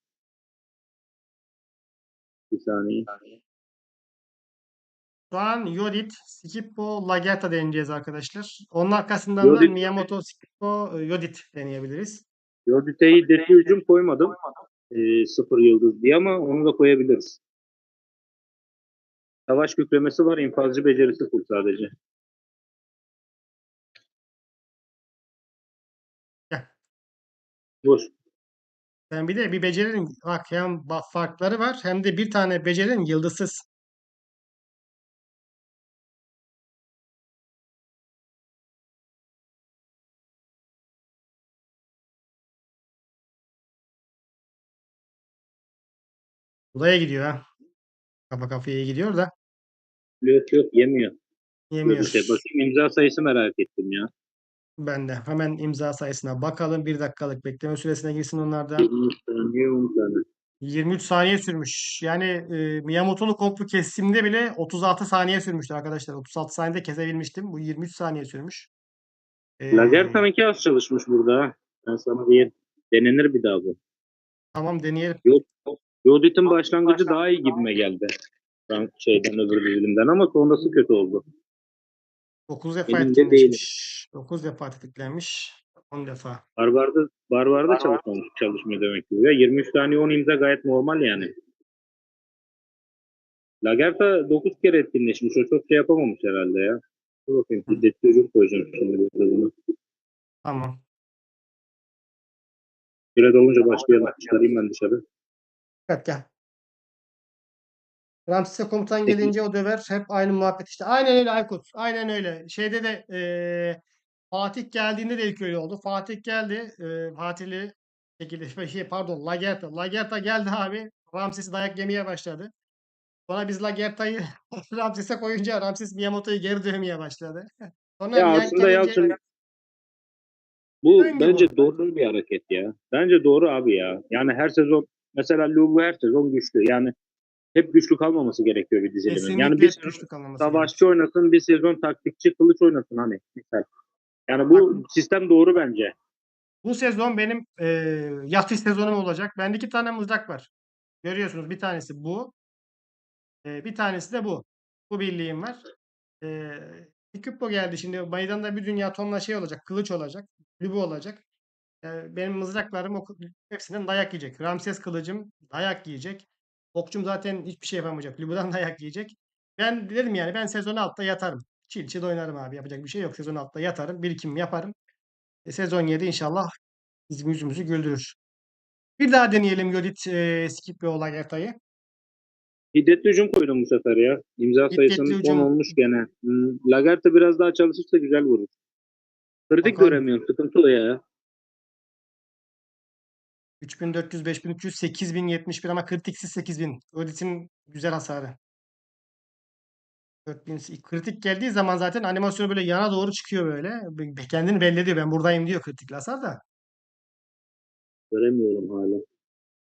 Bir saniye. Şu an Yodit, Skippo, Lagerta deneyeceğiz arkadaşlar. Onun arkasından da Yodit, Miyamoto, Skippo, Yodit deneyebiliriz. Yodit'e detli hücum koymadım. 0 yıldız diye ama onu da koyabiliriz. Savaş kükremesi var. İnfazcı becerisi full sadece. Gel. Boş. Ben bir de bir becerinin bak hem farkları var hem de bir tane becerinin yıldızsız. Buraya gidiyor ha. Kafa kafaya gidiyor da Yok yemiyor. yemiyor. Yodit'e bakayım. İmza sayısı merak ettim ya. Ben de hemen imza sayısına bakalım. Bir dakikalık bekleme süresine girsin onlar da. 20 saniye 10 tane. 23 saniye sürmüş. Yani Miyamoto'lu kompu kesimde bile 36 saniye sürmüştü arkadaşlar. 36 saniyede kesebilmiştim. Bu 23 saniye sürmüş. E, Lagerta'nınki az çalışmış burada. Ha. Ben sana diyeyim. Denenir bir daha bu. tamam deneyelim. Yok. Yodit'in başlangıcı daha iyi gibime geldi. Ben şeyden öbür dizilimden ama sonrası kötü oldu. 9 defa Emin de değilim. etkinleşmiş. 9 defa tetiklenmiş. 10 defa. Barbarda çalışmıyor demek ki. Ya 23 tane 10 imza gayet normal yani. Lagerta 9 kere etkinleşmiş. O çok şey yapamamış herhalde ya. Dur bakayım. Hı, Şiddetli hücum koyacağım şimdi burada bunu. tamam. Süre dolunca başlayalım. Çıkarayım ben dışarı. Evet gel. Ramses'e komutan Peki. gelince o döver. Hep aynı muhabbet işte. Aynen öyle Aykut. Aynen öyle. Şeyde de Fatih geldiğinde de ilk öyle oldu. Fatih geldi. Fatih'li şekilde pardon Lagerta. Lagerta geldi abi. Ramses'i dayak yemeye başladı. Sonra biz Lagerta'yı Ramses'e koyunca Ramses Miyamoto'yu geri dövmeye başladı. Sonra Ya Liang aslında gelince Yalçın bu hangi bu? bence doğru bir hareket ya. Bence doğru abi ya. Yani her sezon mesela Lugu her sezon güçlü. Yani hep güçlü kalmaması gerekiyor bir dizilimin. Yani Kesinlikle bir hep sezon güçlü kalınması savaşçı gerekir. oynasın, bir sezon taktikçi kılıç oynasın hani. Misal. Yani Bak bu sistem doğru bence. bu sezon benim yatış sezonum olacak. Bende iki tane mızrak var. Görüyorsunuz bir tanesi bu. Bir tanesi de bu. Bu birliğim var. Kikupo geldi şimdi. Meydanda bir dünya tonla şey olacak. Kılıç olacak. Lübü olacak. Benim mızraklarım hepsinden dayak yiyecek. Ramses kılıcım dayak yiyecek. Okçum zaten hiçbir şey yapamayacak. Lübü'den dayak yiyecek. Ben dedim yani ben sezon altta yatarım. Çil çil oynarım abi. Yapacak bir şey yok. Sezon altta yatarım. Birikim yaparım. Sezon 7 inşallah bizim yüzümüzü güldürür. Bir daha deneyelim Yodit Skip ve Olay Ertay'ı. Hiddetli hücum koydum bu sefer ya. İmza Hiddetli sayısının 10 hücum olmuş gene. Lagerta biraz daha çalışırsa güzel vurur. Kritik bakalım. göremiyorum. Sıkıntı o ya. 3400, 5300, 8071 ama kritiksiz 8000. Yodit'in güzel hasarı. 4000 kritik geldiği zaman zaten animasyonu böyle yana doğru çıkıyor böyle. Kendini belli ediyor. Ben buradayım diyor kritikli hasar da. Göremiyorum hala.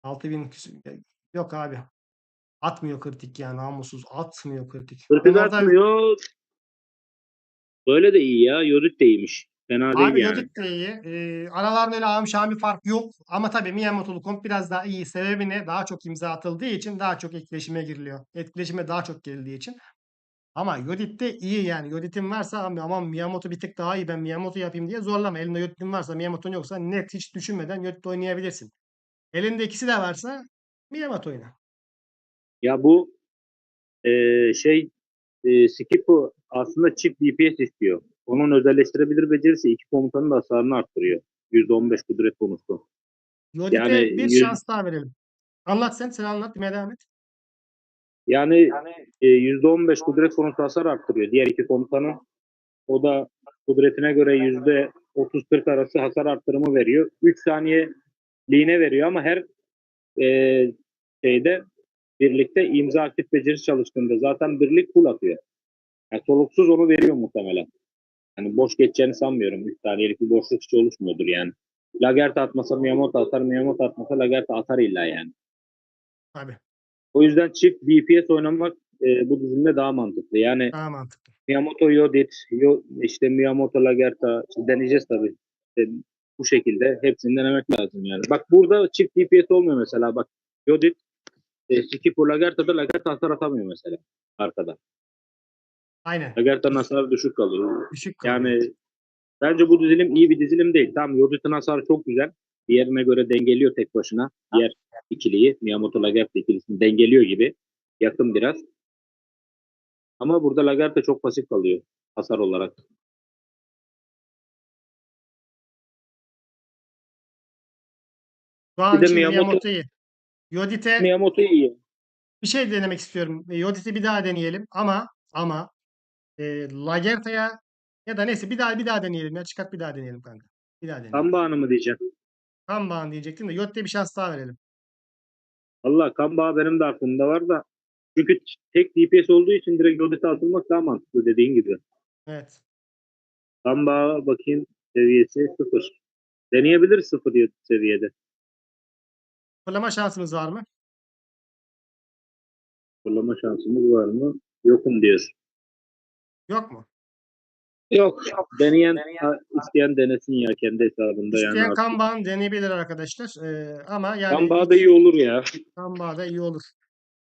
6000 yok abi. Atmıyor kritik yani namussuz. Atmıyor kritik. Ben Kritik orada atmıyor. Böyle de iyi ya. Yodit de iyiymiş. Fena değil abi yani. Yodit de iyi. Aralarında öyle ağım şahım bir fark yok. Ama tabii Miyamoto'lu komp biraz daha iyi. Sebebi ne? Daha çok imza atıldığı için daha çok etkileşime giriliyor. Etkileşime daha çok girildiği için. Ama Yodit de iyi yani. Yodit'in varsa aman Miyamoto bir tık daha iyi ben Miyamoto yapayım diye zorlama. Elinde Yodit'in varsa Miyamoto'nun yoksa net hiç düşünmeden Yodit oynayabilirsin. Elinde ikisi de varsa Miyamoto oyna. Ya bu şey Skipper aslında çift DPS istiyor. Onun özelleştirebilir becerisi iki komutanın da hasarını arttırıyor. %15 kudret bonusu. Yani Yodit'e bir 100 şans daha verelim. Anlat sen anlat. Demeye devam et. yani %15 kudret bonusu hasar arttırıyor. Diğer iki komutanın o da kudretine göre %30-40 arası hasar arttırımı veriyor. 3 saniyeliğine veriyor ama her şeyde birlikte imza aktif becerisi çalıştığında zaten birlik full atıyor. Yani soluksuz onu veriyor muhtemelen. Hani boş geçeceğini sanmıyorum. 3 saniyelik bir boşluk hiç oluşmuyordur yani. Lagerta atmasa Miyamoto atar, Miyamoto atmasa Lagerta atar illa yani. Abi O yüzden çift DPS oynamak bu dizimde daha mantıklı. Yani daha mantıklı. Miyamoto Yodit, işte Miyamoto Lagerta işte deneyeceğiz tabii. İşte bu şekilde hepsini denemek lazım yani. Bak burada çift DPS olmuyor mesela. Bak Yodit, Skipper Lagerta'da Lagerta hasar atamıyor mesela arkada. Aynen. Lagerta'nın hasarı düşük kalıyor. Düşük kalıyor. Yani bence bu dizilim iyi bir dizilim değil. Tamam, Yodit'in hasarı çok güzel. Diğerine göre dengeliyor tek başına. Diğer ikiliyi, Miyamoto Lagerta ikilisini dengeliyor gibi. Yakın biraz. Ama burada Lagerta çok pasif kalıyor hasar olarak. Şu Bir an de için Miyamoto, Miyamoto iyi. Yodite Miyamoto iyi. bir şey denemek istiyorum. Yodit'i bir daha deneyelim ama Lagerta'ya ya da neyse bir daha deneyelim ya. Çıkart bir daha deneyelim kanka. Bir daha deneyelim. Kanbağını mı diyeceğim? Kanbağan diyecektim de Yodit'e bir şans daha verelim. Valla Kanbağ benim de aklımda var da. Çünkü tek DPS olduğu için direkt Yodit'e atılmak daha mantıklı dediğin gibi. Evet. Kanbağ'a bakayım, seviyesi 0. Deneyebilir 0 seviyede. Fırlama şansımız var mı? Fırlama şansımız var mı? Yokum diyor. Yok mu? Yok. Deneyen, isteyen denesin ya kendi hesabında yani İsteyen artık. Kanbağan deneyebilir arkadaşlar. Ama yani Kanbağ da hiç iyi olur ya. Kanbağ da iyi olur.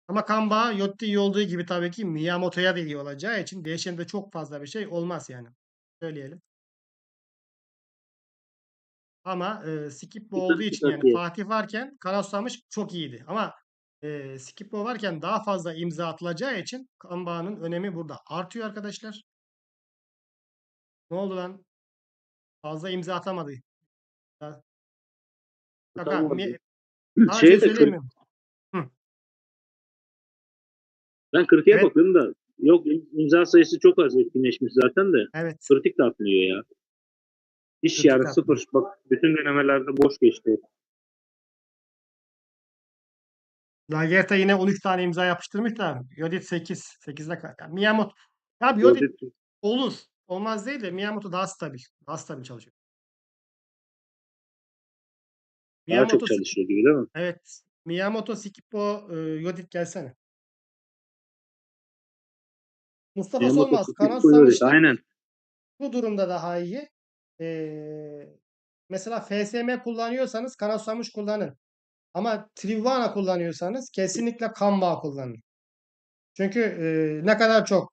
Ama Kanbağ Yotte iyi olduğu gibi tabii ki Miyamoto'ya da iyi olacağı için değişen de çok fazla bir şey olmaz yani. Söyleyelim. Ama Skipbo olduğu için yani Dikkatli. Fatih varken Karasamış çok iyiydi. Ama Skipbo varken daha fazla imza atılacağı için Kanbağ'ın önemi burada artıyor arkadaşlar. Ne oldu lan? Fazla imza atamadı. Ha, Kaka, Atamadı. daha bir şey Şey de 40, söyleyemiyorum. Hı, ben 40'ya evet, bakıyorum da yok, imza sayısı çok az etkinleşmiş zaten de. evet. Kritik de atmıyor ya. İş Kritik yani attı. 0. Bak bütün denemelerde boş geçti. Lagerta yine 13 tane imza yapıştırmış da Yodit 8. 8'de yani Miyamoto. Ya bir Yodit Yodit olur. Olmaz değil de Miyamoto daha stabil. Daha stabil çalışıyor. daha çok Miyamoto çalışıyor gibi değil mi? evet. Miyamoto Skippo Yodit gelsene. Mustafa Miyamoto Solmaz. Kanal Skippo Yodit. Samış'ta Aynen. bu durumda daha iyi. Mesela FSM kullanıyorsanız Kanal Samış kullanın. Ama Trivana kullanıyorsanız kesinlikle Kanba kullanın. Çünkü ne kadar çok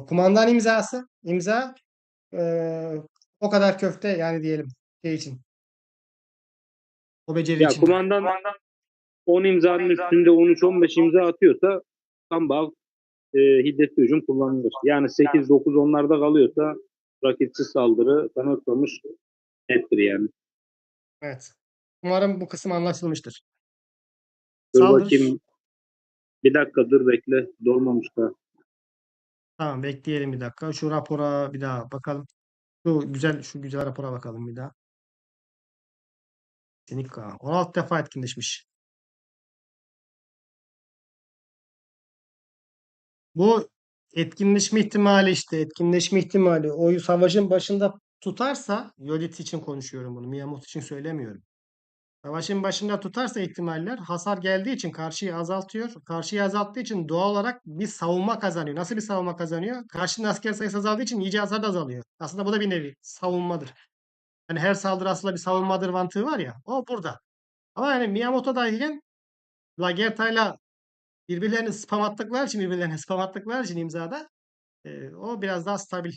kumandan imza o kadar köfte yani diyelim şey için. O beceri Ya için. kumandan 10 imzanın üstünde 13-15 imza atıyorsa Kanbağ hiddetli hücum kullanılır. Yani 8-9 onlarda kalıyorsa rakitsiz saldırı kanıtlamış nettir yani. Evet. Umarım bu kısım anlaşılmıştır. Dur Saldır. bakayım, bir dakika dur bekle, dolmamış da. Tamam bekleyelim bir dakika. Şu rapora bir daha bakalım. Şu güzel rapora bakalım bir daha. Senika 16 defa etkinleşmiş. Bu etkinleşme ihtimali o savaşın başında tutarsa Yodit için konuşuyorum bunu. Miyamoto için söylemiyorum. Savaşın başında tutarsa ihtimaller hasar geldiği için karşıyı azaltıyor. Karşıyı azalttığı için doğal olarak bir savunma kazanıyor. Nasıl bir savunma kazanıyor? Karşının asker sayısı azaldığı için iyice hasar da azalıyor. Aslında bu da bir nevi savunmadır. Yani her saldırı aslında bir savunmadır mantığı var ya. O burada. Ama yani Miyamoto'dayken Lagerta'yla birbirlerine spam attıkları için imzada o biraz daha stabil.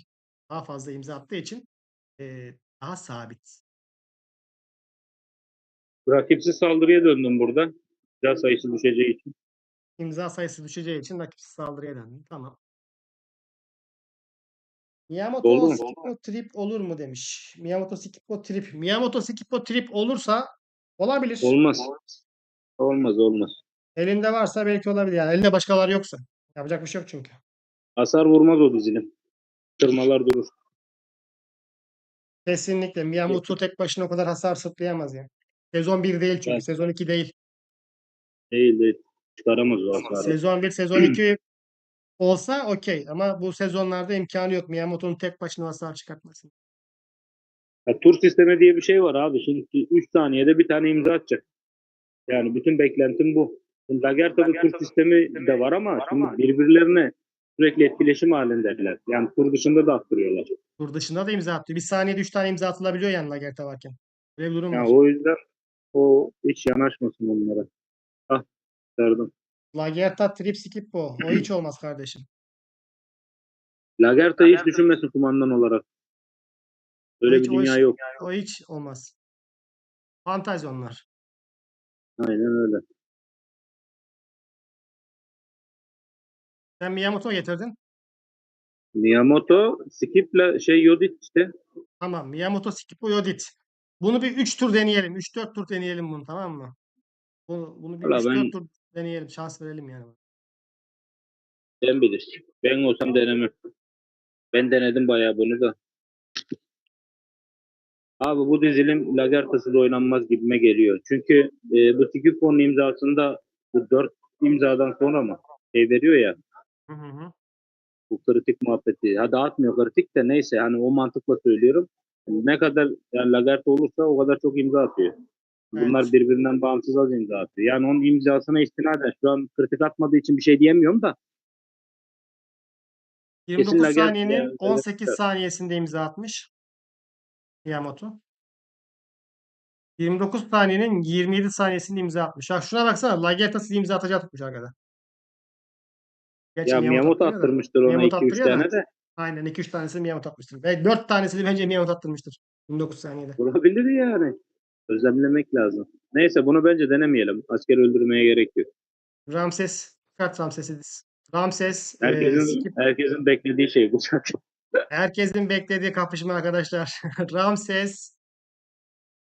Daha fazla imza attığı için daha sabit. Rakipsiz saldırıya döndüm burada. Silah sayısı düşeceği için. İmza sayısı düşeceği için rakipsiz saldırıya döndü. Tamam. Doldu Miyamoto mu? Skippo Trip olur mu demiş. Miyamoto Skippo Trip. Miyamoto Skippo Trip olursa olabilir. Olmaz. Olmaz olmaz. Elinde varsa belki olabilir. Yani elinde başkaları yoksa. Yapacak bir şey yok çünkü. Hasar vurmaz o dizilim. Tırmalar durur. Kesinlikle. Miyamoto tek başına o kadar hasar sırtlayamaz yani. Sezon 1 değil çünkü. Yani Sezon 2 değil. değil değil. Çıkaramaz o hasarı. Sezon 1, sezon 2 olsa okey. Ama bu sezonlarda imkanı yok. Miyamoto'nun tek başına hasar çıkartması. Ya, tur sistemi diye bir şey var abi. Şimdi 3 saniyede bir tane imza atacak. Yani bütün beklentim bu. Şimdi Lagerta'da tur sistemi de var ama şimdi birbirlerine sürekli etkileşim halindeler. Yani tur dışında da attırıyorlar. Tur dışında da imza atıyor. Bir saniyede 3 tane imza atılabiliyor yani Lagerta varken. Böyle bir durum Yani var. o yüzden o hiç yanaşmasın onlara. Ah, derdim. Lagerta Trip Skippo. O hiç olmaz kardeşim. Lagerta'yı hiç düşünmesin kumandan olarak. O Öyle hiç, bir o dünya hiç, yok. o hiç olmaz. Fantezi onlar. Aynen öyle. Sen Miyamoto getirdin. Miyamoto, Skip'le Yodit işte. Tamam. Miyamoto Skipo Yodit. Bunu bir 3 tur deneyelim. 3-4 tur deneyelim bunu, tamam mı? Bunu bir Valla 3-4 ben tur deneyelim. Şans verelim yani. sen bilirsin. Ben olsam denemem. Ben denedim bayağı bunu da. Abi bu dizilim Lagerta'sız oynanmaz gibime geliyor. Çünkü bu Tikifon'un imzasında bu 4 imzadan sonra mı veriyor ya Hı hı hı. bu kritik muhabbeti. Ha dağıtmıyor kritik de neyse hani o mantıkla söylüyorum. Ne kadar yani Lagerta olursa o kadar çok imza atıyor. Bunlar Evet. birbirinden bağımsız az imza atıyor. Yani onun imzasına istinaden şu an kritik atmadığı için bir şey diyemiyorum da kesin 29 Lagerta saniyenin yani. 18 saniyesinde imza atmış Miyamoto. 29 saniyenin 27 saniyesinde imza atmış. Ha şuna baksana. Lagerta'sız imza atacağı tutmuş arkada. Gerçi Ya Miyamoto Miyamoto attırıyor da. attırmıştır ona Miyamoto iki üç attırıyor da. tane de. Aynen 2-3 tanesini Miyamoto atmıştır. Ve 4 tanesini bence Miyamoto attırmıştır. 29 saniyede. Olabilir yani. Özlemlemek lazım. Neyse bunu bence denemeyelim. Asker öldürmeye gerek yok. Ramses. Kart Ramses'iz. Ramses. Herkesin Skip. herkesin beklediği şey bu zaten. Herkesin beklediği kapışma arkadaşlar. Ramses.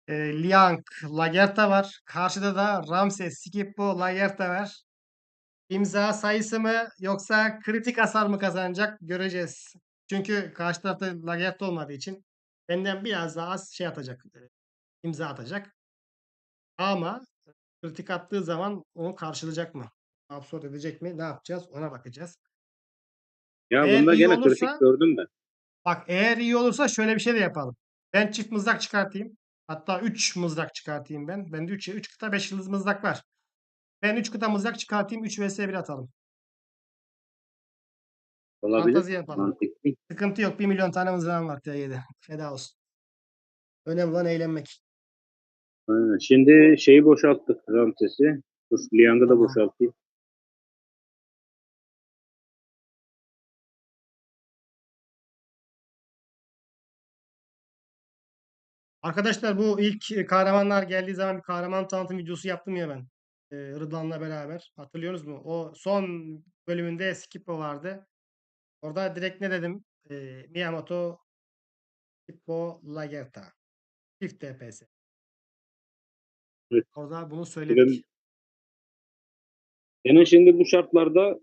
Liang. Lagerta var. Karşıda da Ramses. Skippo. Lagerta var. İmza sayısı mı yoksa kritik hasar mı kazanacak göreceğiz. Çünkü karşı tarafta Lagerta olmadığı için benden biraz daha az şey atacak. İmza atacak. Ama kritik attığı zaman onu karşılayacak mı? Absorbe edecek mi? Ne yapacağız? Ona bakacağız. Ya Eğer bunda iyi gene kritik olursa gördüm ben. bak eğer iyi olursa şöyle bir şey de yapalım. Ben çift mızrak çıkartayım. Hatta 3 mızrak çıkartayım ben. Bende 3 kıta 5 yıldız mızrak var. Ben 3 kıta mızrak çıkartayım. 3 vs 1 atalım. Olabilir. Fantazi yapalım. Mantıklı. Sıkıntı yok. 1 milyon tane mızrağım var TY'de. Feda olsun. Önemli olan eğlenmek. Aynen. Şimdi şeyi boşalttık Ramses'i. Dur, Liang'ı da Tamam. boşaltayım. Arkadaşlar bu ilk kahramanlar geldiği zaman bir kahraman tanıtım videosu yaptım ya ben. Rıdvan'la beraber. Hatırlıyorsunuz mu? O son bölümünde Skippo vardı. Orada direkt ne dedim? Miyamoto, Skippo, Lagerta. Çift TPS. Evet. Orada bunu söyledik. Benim, senin şimdi bu şartlarda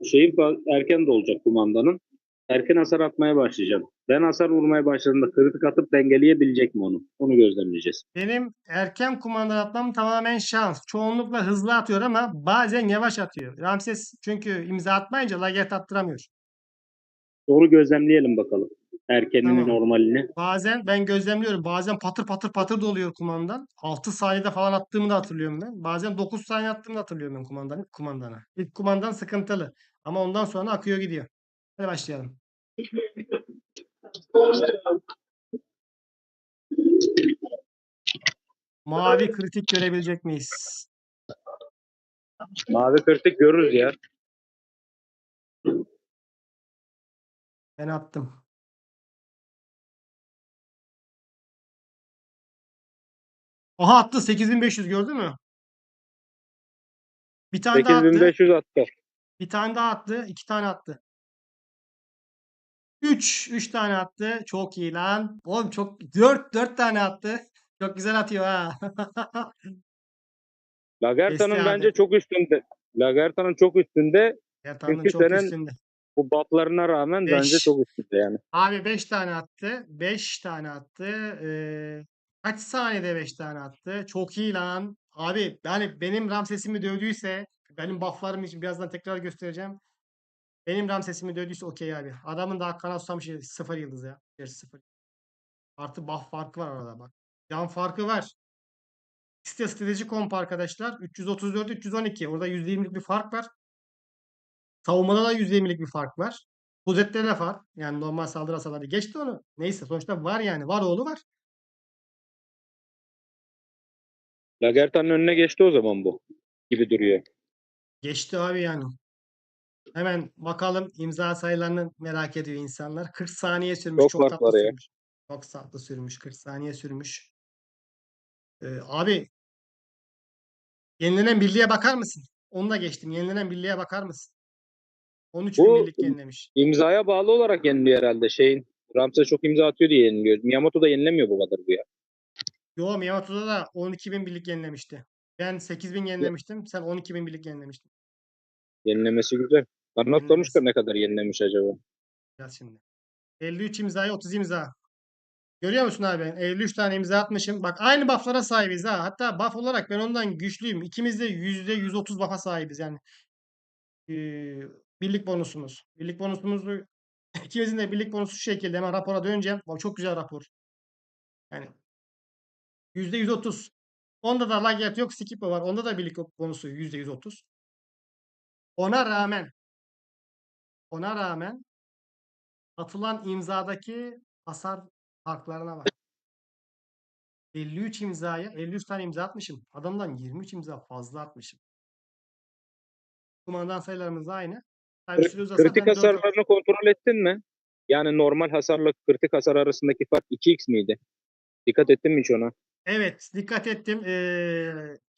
erken de olacak kumandanın. Erken hasar atmaya başlayacağım. Ben hasar vurmaya başladığımda kritik atıp dengeleyebilecek mi onu? Onu gözlemleyeceğiz. Benim erken kumanda atmam tamamen şans. Çoğunlukla hızlı atıyor ama bazen yavaş atıyor. Ramses çünkü imza atmayınca Lagerta attıramıyor. Doğru gözlemleyelim bakalım. Erkenini, Tamam. normalini. Bazen ben gözlemliyorum. Bazen patır patır patır doluyor kumandan. 6 saniyede falan attığımı da hatırlıyorum ben. Bazen 9 saniye attığımı da hatırlıyorum ben kumandana. İlk kumandan sıkıntılı. Ama ondan sonra akıyor gidiyor. Hadi başlayalım. Mavi kritik görebilecek miyiz? Mavi kritik görürüz ya. Ben attım. Aha attı 8500 gördün mü? Bir tane daha attı. 8500 attı. Bir tane daha attı. 2 tane attı. 3 tane attı. Çok iyi lan. Oğlum çok 4 tane attı. Çok güzel atıyor ha. Kesti Lagerta'nın abi. bence çok üstünde. Lagerta'nın çok üstünde. Yatağının Çünkü çok senin üstünde. bu bufflarına rağmen bence 5. çok üstünde yani. Abi 5 tane attı. 5 tane attı. Kaç saniyede 5 tane attı? Çok iyi lan. Abi yani benim Ramses'imi dövdüyse benim bufflarım için birazdan tekrar göstereceğim. Benim Ramses'imi dövdüyse okey abi. Adamın da hakkına susamış 0 yıldız ya. Gerçi 0. Artı buff farkı var arada bak. Can farkı var. Strateji komp arkadaşlar. 334 312. Orada %20'lik bir fark var. Savunmada da %20'lik bir fark var. Kudret'te de var. Yani normal saldırı hasarları geçti onu. Neyse sonuçta var yani. Var oğlu var. Lagerta'nın önüne geçti o zaman bu gibi duruyor. Geçti abi yani. Hemen bakalım imza sayılarını merak ediyor insanlar. 40 saniye sürmüş. Çok Çok fark tatlı var ya. sürmüş. Çok tatlı sürmüş. 40 saniye sürmüş. Abi yenilenen birliğe bakar mısın? Onu da geçtim. Yenilenen birliğe bakar mısın? 13.000 Bu birlik yenilemiş. imzaya bağlı olarak yeniliyor herhalde. Ramsey çok imza atıyor diye yeniliyor. Miyamoto da yenilemiyor bu kadar bu ya. Yo, Miyamato'da da 12.000 birlik yenilemişti. Ben 8.000 yenilemiştim. Sen 12.000 birlik yenilemiştin. Yenilemesi güzel. Anlat Yenilemesi. Danuşka ne kadar yenilemiş acaba? Yaz şimdi. 53 imzaya 30 imza. Görüyor musun abi? Ben 53 tane imza atmışım. Bak aynı buff'lara sahibiz ha. Hatta buff olarak ben ondan güçlüyüm. İkimiz de %130 buff'a sahibiz yani. Ee, birlik bonusumuz. Birlik bonusumuzu ikimizin de birlik bonusu şu şekilde. Hemen rapora döneceğim. Bak çok güzel rapor. Yani %130. Onda da lagyat yok. Skip var. Onda da birlik bonusu %130. Ona rağmen ona rağmen atılan imzadaki hasar farklarına bak. 53 imzaya 53 tane imza atmışım. Adamdan 23 imza fazla atmışım. Kumandan sayılarımız aynı. Tabii süre uzasa Kritik ben 4 at. hasarlarını kontrol ettin mi? Yani normal hasarla kritik hasar arasındaki fark 2x miydi? Dikkat ettin mi hiç ona? Evet, dikkat ettim.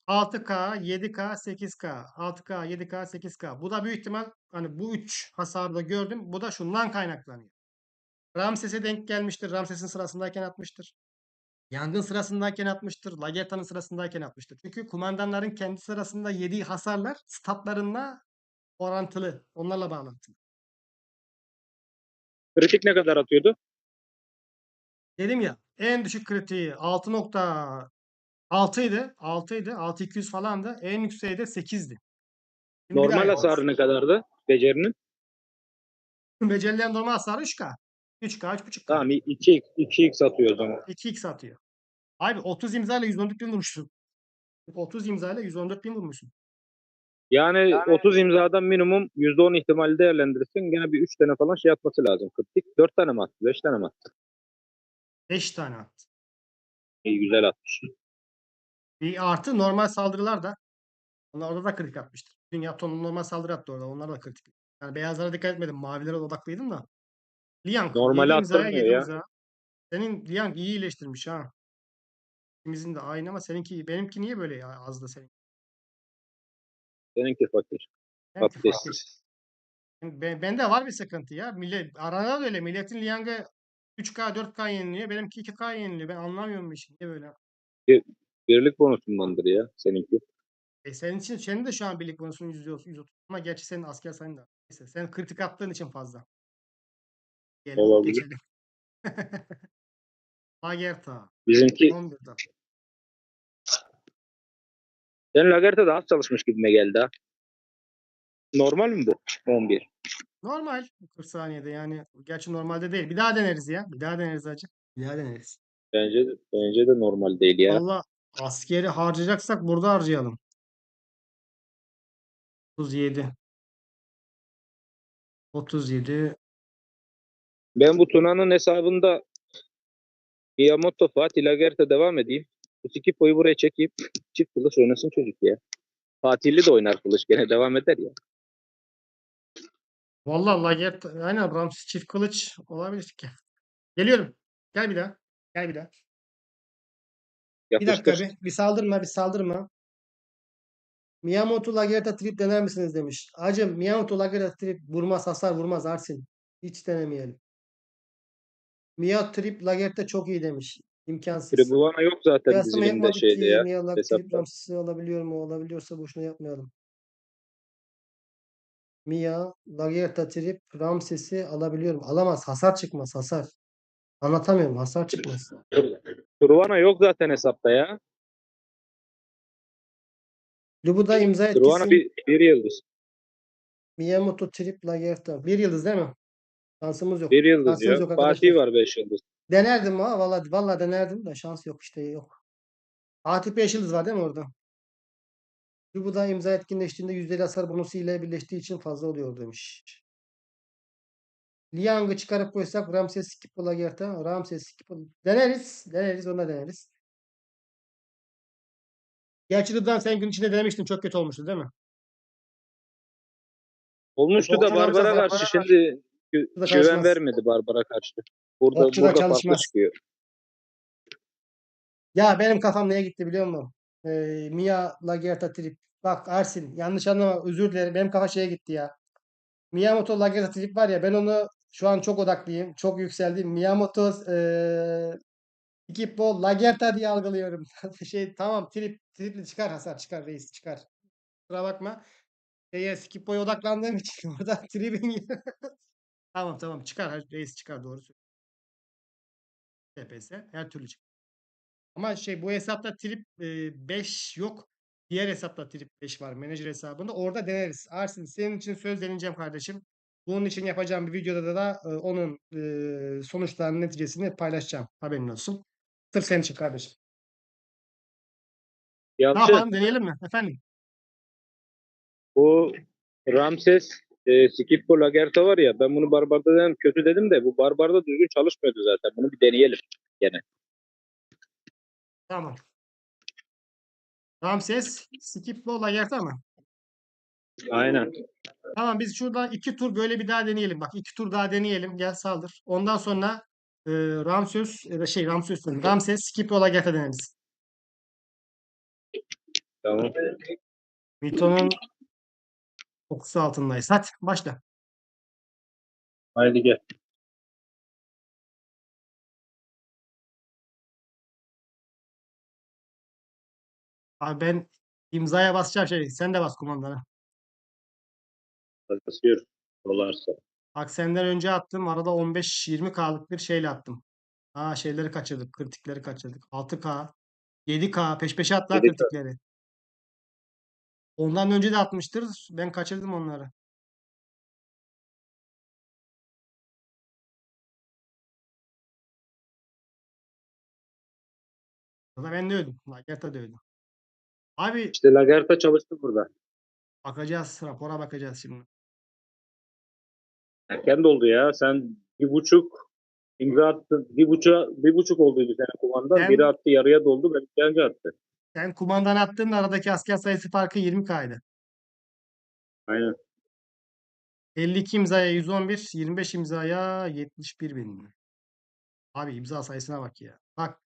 6K, 7K, 8K. 6K, 7K, 8K. Bu da büyük ihtimal hani bu 3 hasarda gördüm. Bu da şundan kaynaklanıyor. Ramses'e denk gelmiştir. Ramses'in sırasındayken atmıştır. Yangın sırasındayken atmıştır. Lagerta'nın sırasındayken atmıştır. Çünkü kumandanların kendi sırasında yediği hasarlar statlarına orantılı. Onlarla bağlantılı. Kritik ne kadar atıyordu? Dedim ya en düşük kritiği 6.6 idi. 6 idi. 6.200 falandı. En yükseği de 8'di. Şimdi bir daha Normal yapacağız. hasarı ne kadardı? Becerinin? Becerilen normal hasarı 3K. 3K, 3.5K. Tamam 2x atıyor o zaman. 2x atıyor. Abi 30 imzayla 114 bin vurmuşsun. 30 imzayla 114 bin vurmuşsun. Yani 30 imzadan minimum %10 ihtimali değerlendirirsin. Gene bir 3 tane falan şey atması lazım. Kritik 4 tane mi attı? 5 tane mi attı? 5 tane attı. İyi güzel atmış. Bir artı normal saldırılar da onlar orada da kritik atmıştır. Dünya tonu normal saldırı attı orada. Onlar da kritik. Yani beyazlara dikkat etmedim. Mavilere odaklıydım da. Liang 7 Normali imzaya attırmıyor 7 ya. imza. Senin Liang iyi iyileştirmiş ha. İkimizin de aynı ama seninki benimki niye böyle ya azdı senin? Seninki fakir. Benimki fakir. Patatessiz. Bende var bir sıkıntı ya. Millet, arada da öyle. Milletin Liang'ı 3K 4K yeniliyor. Benimki 2K yeniliyor. Ben anlamıyorum bu işi. Niye böyle? Bir, birlik bonusundandır ya seninki. Senin de şu an birlik bonusun %30, 130. Ama gerçi senin asker sayın da. Neyse, sen kritik attığın için fazla. Diyelim Olabilir. geçelim. Lagerta. Bizimki 11'de. senin Lagerta daha az çalışmış gibime geldi ha. Normal mi bu? 11. Normal. 40 saniyede yani. Gerçi normalde değil. Bir daha deneriz ya. Bir daha deneriz hacı. Bir daha deneriz. Bence de normal değil ya. Valla askeri harcayacaksak burada harcayalım. 37. 37. Ben bu Tuna'nın hesabında Miyamoto Fatih Lagerta devam edeyim. Bu Skipo'yu buraya çekeyim. Çift kılıç oynasın çocuk ya. Fatihli de oynar kılıç gene devam eder ya. Valla Lagerta. Aynen Ramsey çift kılıç olabilir ki. Geliyorum. Gel bir daha. Gel bir daha. Bir dakika Yapıştır. bir. Bir saldırma bir saldırma. Miyamoto Lagerta trip dener misiniz demiş. Hacım Miyamoto Lagerta trip vurmaz hasar vurmaz Arsin. Hiç denemeyelim. Mia trip Lagerta çok iyi demiş. İmkansız. Tribuvana yok zaten Kıyaslama dizilimde yapmadık şeyde ki ya Mia Lag trip hesapta. Ramses'i alabiliyor mu? Olabiliyorsa boşuna yapmayalım. Mia Lagerta trip Ramses'i alabiliyorum. Alamaz. Hasar çıkmaz. Hasar. Anlatamıyorum. Hasar çıkmaz. Truvana yok zaten hesapta ya. Lubu'da imza Truvana etkisin. bir yıldız. Miyamoto trip Lagerta. Bir yıldız değil mi? Şansımız yok. Bir yıldız Şansımız ya. yok Fatih arkadaşlar. var 5 yıldız. Denerdim ha. Valla denerdim de şans yok işte yok. Fatih 5 yıldız var değil mi orada? Lubu'da imza etkinleştiğinde %50 hasar bonusu ile birleştiği için fazla oluyor demiş. Liang'ı çıkarıp koysak Ramses Skip Lagerta. Ramses Skip deneriz. Deneriz. Ona deneriz. Gerçi Rıdvan sen gün içinde denemiştin. Çok kötü olmuştu değil mi? Olmuştu da Okçu da olacak. Barbar'a karşı şimdi Okçu da güven çalışmaz. vermedi Barbar'a karşı. Burada Okçu da burada farklı çalışmaz. çıkıyor. Ya benim kafam neye gitti biliyor musun? Mia Lagerta Trip. Bak Ersin yanlış anlama özür dilerim. Benim kafa şeye gitti ya. Miyamoto Lagerta Trip var ya ben onu şu an çok odaklıyım. Çok yükseldim. Miyamoto Skippo Lagerta diye algılıyorum. Tamam tripli çıkar hasar çıkar reis çıkar. Kusura bakma. Skippo'ya odaklandığım için orada tribin tamam çıkar reis çıkar doğru söylüyorsun. TPS her türlü çıkar. Ama bu hesapta trip 5 yok. Diğer hesapta trip 5 var. Menajer hesabında. Orada deneriz. Arsin senin için söz deneyeceğim kardeşim. Bunun için yapacağım bir videoda da onun sonuçlarının neticesini paylaşacağım. Haberin olsun. Sırf senin için kardeşim. Ne Yalçın yapalım? Deneyelim mi? Efendim? bu Ramses Skippo Lagerta var ya ben bunu Barbar'da dedim, kötü dedim de bu Barbar'da düzgün çalışmıyordu zaten. Bunu bir deneyelim gene. Tamam. Ramses, Skiplo, Lagerta mı? Aynen. Tamam biz şurada 2 tur böyle bir daha deneyelim. Bak 2 tur daha deneyelim. Gel saldır. Ondan sonra Ramses ya da Ramses diyorum. Ramses, Skiplo, Lagerta deneriz. Tamam. Mito'nun kokusu altındayız. Hadi başla. Haydi gel. Abi ben imzaya basacağım Sen de bas kumandana. Basıyorum. Dolarsa. Bak senden önce attım. Arada 15-20K'lık bir şeyle attım. Şeyleri kaçırdık. Kritikleri kaçırdık. 6K, 7K peş peşe attılar Dedik kritikleri. Ondan önce de atmıştır. Ben kaçırdım onları. Ya da ben de öldüm. Lagerta da öldüm. Abi işte Lagerta çalıştı burada. bakacağız. Rapora bakacağız şimdi. Erken doldu ya. Sen 1,5 imza attın. 1,5 olduydu senin kumandan. Biri Sen, attı yarıya doldu. Ben ikinci attı. sen kumandan attığında aradaki asker sayısı farkı 20K'ydı. Aynen. 52 imzaya 111, 25 imzaya 71 bin. Abi imza sayısına bak ya. Bak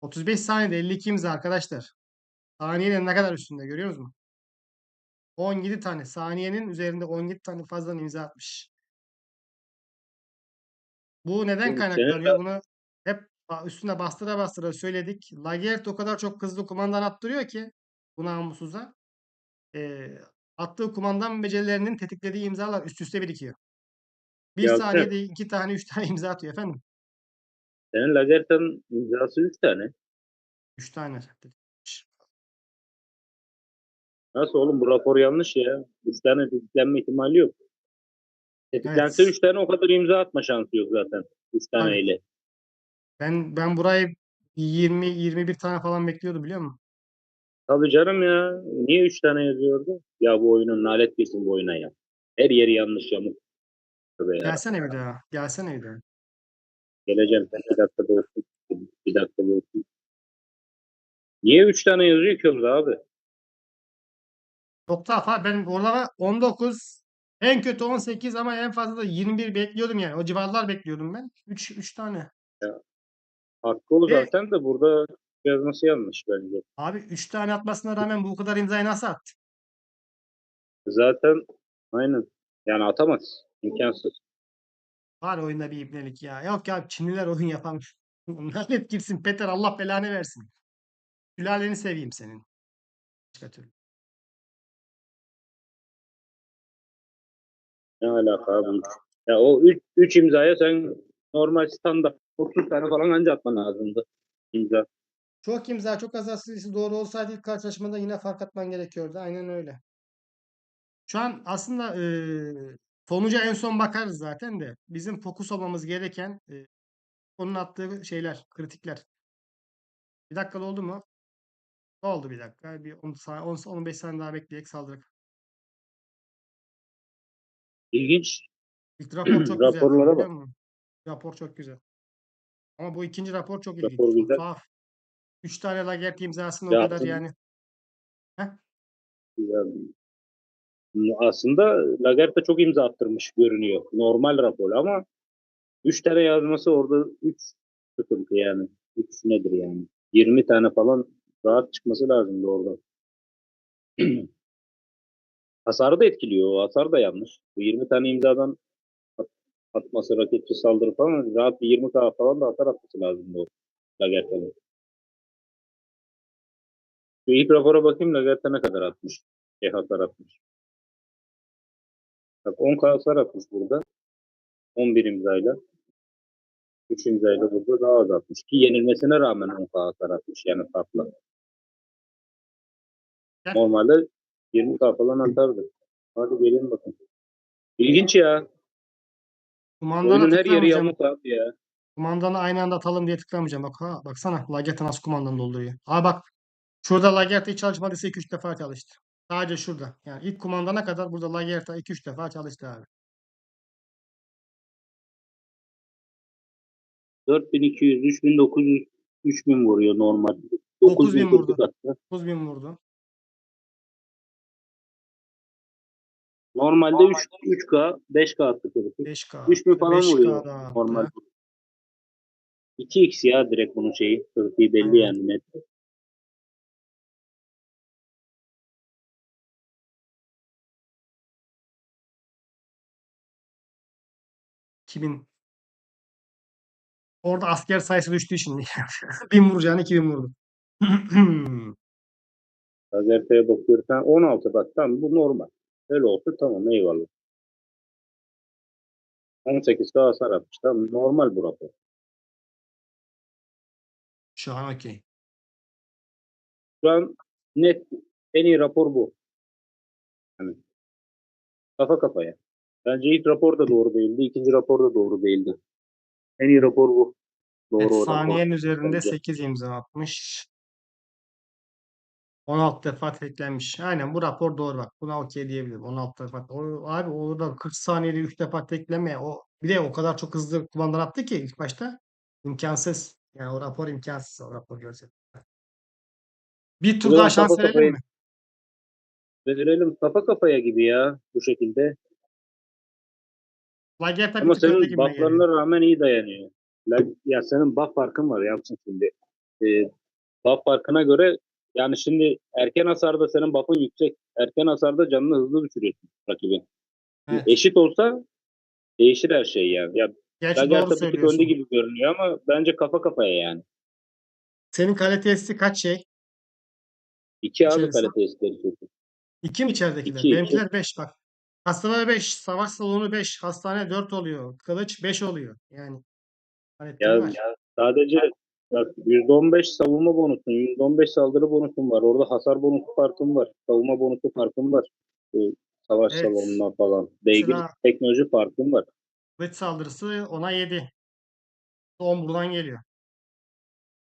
35 saniyede 52 imza arkadaşlar. Saniyenin ne kadar üstünde görüyor musun? 17 tane. Saniyenin üzerinde 17 tane fazladan imza atmış. Bu neden Senin kaynaklanıyor? Bunu hep üstüne bastıra bastıra söyledik. Lagerthe o kadar çok hızlı kumandan attırıyor ki bu namussuza. Attığı kumandan becerilerinin tetiklediği imzalar üst üste birikiyor. Bir Yalçın. saniyede 2 tane 3 tane imza atıyor efendim. Senin Lagerta'nın imzası 3 tane. 3 tane. Nasıl oğlum bu rapor yanlış ya. 3 tane tetiklenme ihtimali yok. Tetiklense Evet. 3 tane o kadar imza atma şansı yok zaten. 3 Tabii. taneyle. Ben burayı 20-21 tane falan bekliyordum biliyor musun? Tabii canım ya. Niye 3 tane yazıyordu? Ya bu oyunun nalet geçsin bu oyuna ya. Her yeri yanlış yamuk. Tövbe yarabbim. Gelsene bir daha. Gelsene bir daha. Geleceğim. 2 dakikada olsun. 1 dakikada olsun. Niye 3 tane yazıyor ki orada abi? Çok daha ben orada 19 en kötü 18 ama en fazla da 21 bekliyordum yani. O civarlar bekliyordum ben. 3 tane. Ya, hakkı o Ve zaten de burada yazması yanlış bence. abi 3 tane atmasına rağmen bu kadar imzayı nasıl attı? Zaten aynen. Yani atamaz. İmkansız. Var oyunda bir ibnelik ya. Yok ya Çinliler oyun yapamıyor. Lanet gitsin Peter Allah belanı versin. Sülaleni seveyim senin. Başka türlü. Ne alaka abi? Ya o 3 imzaya sen normal standart 30 tane falan anca atman lazımdı. İmza. Çok imza çok az asıllısı doğru olsaydı ilk karşılaşmada yine fark atman gerekiyordu. Aynen öyle. Şu an aslında sonuca en son bakarız zaten de. Bizim fokus olmamız gereken onun attığı şeyler, kritikler. Bir dakika oldu mu? Oldu bir dakika. Bir 15 saniye daha bekleyerek saldırık. İlginç. İlk rapor çok güzeldi ama Raporlara biliyor bak. musun? Rapor çok güzel. Ama bu ikinci rapor çok ilginç. Rapor Çok güzel. tuhaf. 3 tane Lagerthe imzasını o Ya kadar yani. Heh, güzel. Aslında Lagerta çok imza attırmış görünüyor. Normal rapor ama 3 tane yazması orada 3 sıkıntı yani. 3 nedir yani? 20 tane falan rahat çıkması lazımdı orada. Hasarı da etkiliyor. O hasar da yanlış. Bu 20 tane imzadan at- atması, raketçi saldırı falan rahat bir 20K falan da hasar atması lazımdı o Lagerta'nın. Şu ilk rapora bakayım Lagerta ne kadar atmış. Hasar atmış. Bak 10K hasar atmış burada. 11 imzayla. 3 imzayla burada daha az atmış. Ki yenilmesine rağmen 10K hasar atmış yani farklı. Gel. Normalde 20K falan atardı. Hadi gelin bakın. İlginç ya. Kumandana Oyunun her yeri tıklamayacağım. yamuk abi ya. Kumandanı aynı anda atalım diye tıklamayacağım. Bak ha, baksana Lagerta nasıl kumandanı dolduruyor. Ha bak, şurada Lagerta hiç çalışmadıysa 2-3 defa çalıştı. Sadece şurada. Yani ilk kumandana kadar burada Lagerta 2-3 defa çalıştı abi. 4200, 3900, 3000 vuruyor normal. 9000 9000 vurdu. kritik attı. 9000 vurdu. Normalde 3K, 5K attı kritik. 5K 3000 attı. falan 5K vuruyor daha normal. attı. 2x ya direkt bunun şeyi. Kritiği belli Aynen. yani net. 2000. Orada asker sayısı düştü şimdi. 1000 vuracağını 2000 vurdu. Gazeteye bakıyorsan 16 bak tamam bu normal. Öyle olsa tamam eyvallah. 18K hasar atmış tamam normal bu rapor. Şu an okey. Şu an net en iyi rapor bu. Yani kafa kafaya. Bence ilk rapor da doğru değildi. İkinci rapor da doğru değildi. En iyi rapor bu. Evet, Doğru o rapor. saniyenin üzerinde Bence. 8 imza atmış. 16 defa teklenmiş. Aynen bu rapor doğru bak. Buna okey diyebilirim. 16 defa. Abi orada 40 saniyede 3 defa tekleme. Bir de o kadar çok hızlı kumandan attı ki ilk başta. İmkansız. Yani o rapor imkansız. O rapor gerçekten. Bir tur daha Bakalım şans kafa verelim kafaya mi? verelim. Kafa kafaya gibi ya bu şekilde. Lagerta bir Ama tık önde senin gibime geliyor. buff'larına rağmen iyi dayanıyor. Ya senin buff farkın var yapsın şimdi. Buff farkına göre yani şimdi erken hasarda senin buff'ın yüksek. Erken hasarda canını hızlı düşürüyorsun rakibin. Evet. Eşit olsa değişir her şey yani. Ya Gerçi doğru Lagerta bir tık önde söylüyorsun. gibi görünüyor ama bence kafa kafaya yani. Senin kalitesi kaç şey? 2 abi İçerisi. kalite isteği kötü. 2 mi içeridekiler? 2 2. Benimkiler 5 bak. Hastane 5, savaş salonu 5, hastane 4 oluyor. Kılıç 5 oluyor. Yani Ya kaliteli var. sadece bak, %15 savunma bonusun, %15 saldırı bonusun var. Orada hasar bonusu farkın var. Savunma bonusu farkın var. Savaş Evet. salonuna falan. Beygir Mesela teknoloji farkın var. kılıç saldırısı ona 7. 10 buradan geliyor.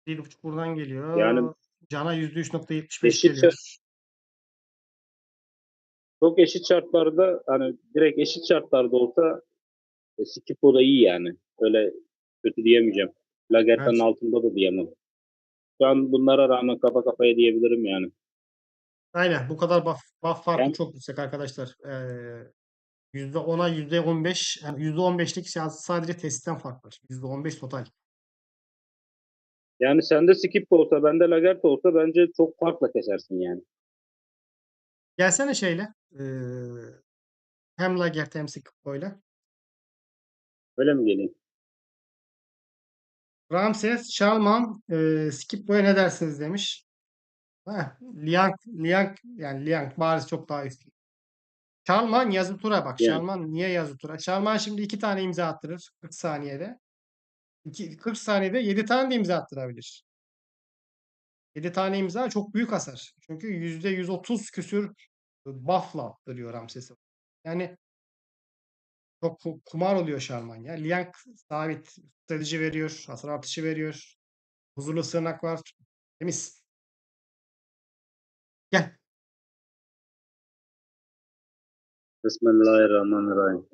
1,5 buradan Yani geliyor. Cana %3,75 eşit geliyor. çok eşit şartlarda hani direkt eşit şartlarda olsa Skippo da iyi yani. Öyle kötü diyemeyeceğim. Lagerta'nın Evet. altında da diyemem. Şu an bunlara rağmen kafa kafaya diyebilirim yani. Aynen. Bu kadar buff farkı Yani, çok yüksek arkadaşlar. %10'a %15, yani %15'lik sadece testten fark var. %15 total. yani sende Skippo olsa bende Lagerta olsa bence çok farkla kesersin yani. Gelsene şeyle. Hem Lagertha hem Skippo'yla. Öyle mi geleyim? Ramses, Şalman, Skippo'ya ne dersiniz demiş. Heh, Liang yani Liang bariz çok daha üstün. Şalman yazı tura bak. Yani Şalman niye yazı tura? Şalman şimdi 2 tane imza attırır 40 saniyede. 40 saniyede 7 tane de imza attırabilir. 7 tane imza çok büyük hasar. Çünkü %130 küsür buff'la attırıyor Ramses'i. Yani çok kumar oluyor Şalman ya. Liang sabit strateji veriyor, hasar artışı veriyor. Huzurlu sığınak var. Temiz. Gel. Bismillahirrahmanirrahim.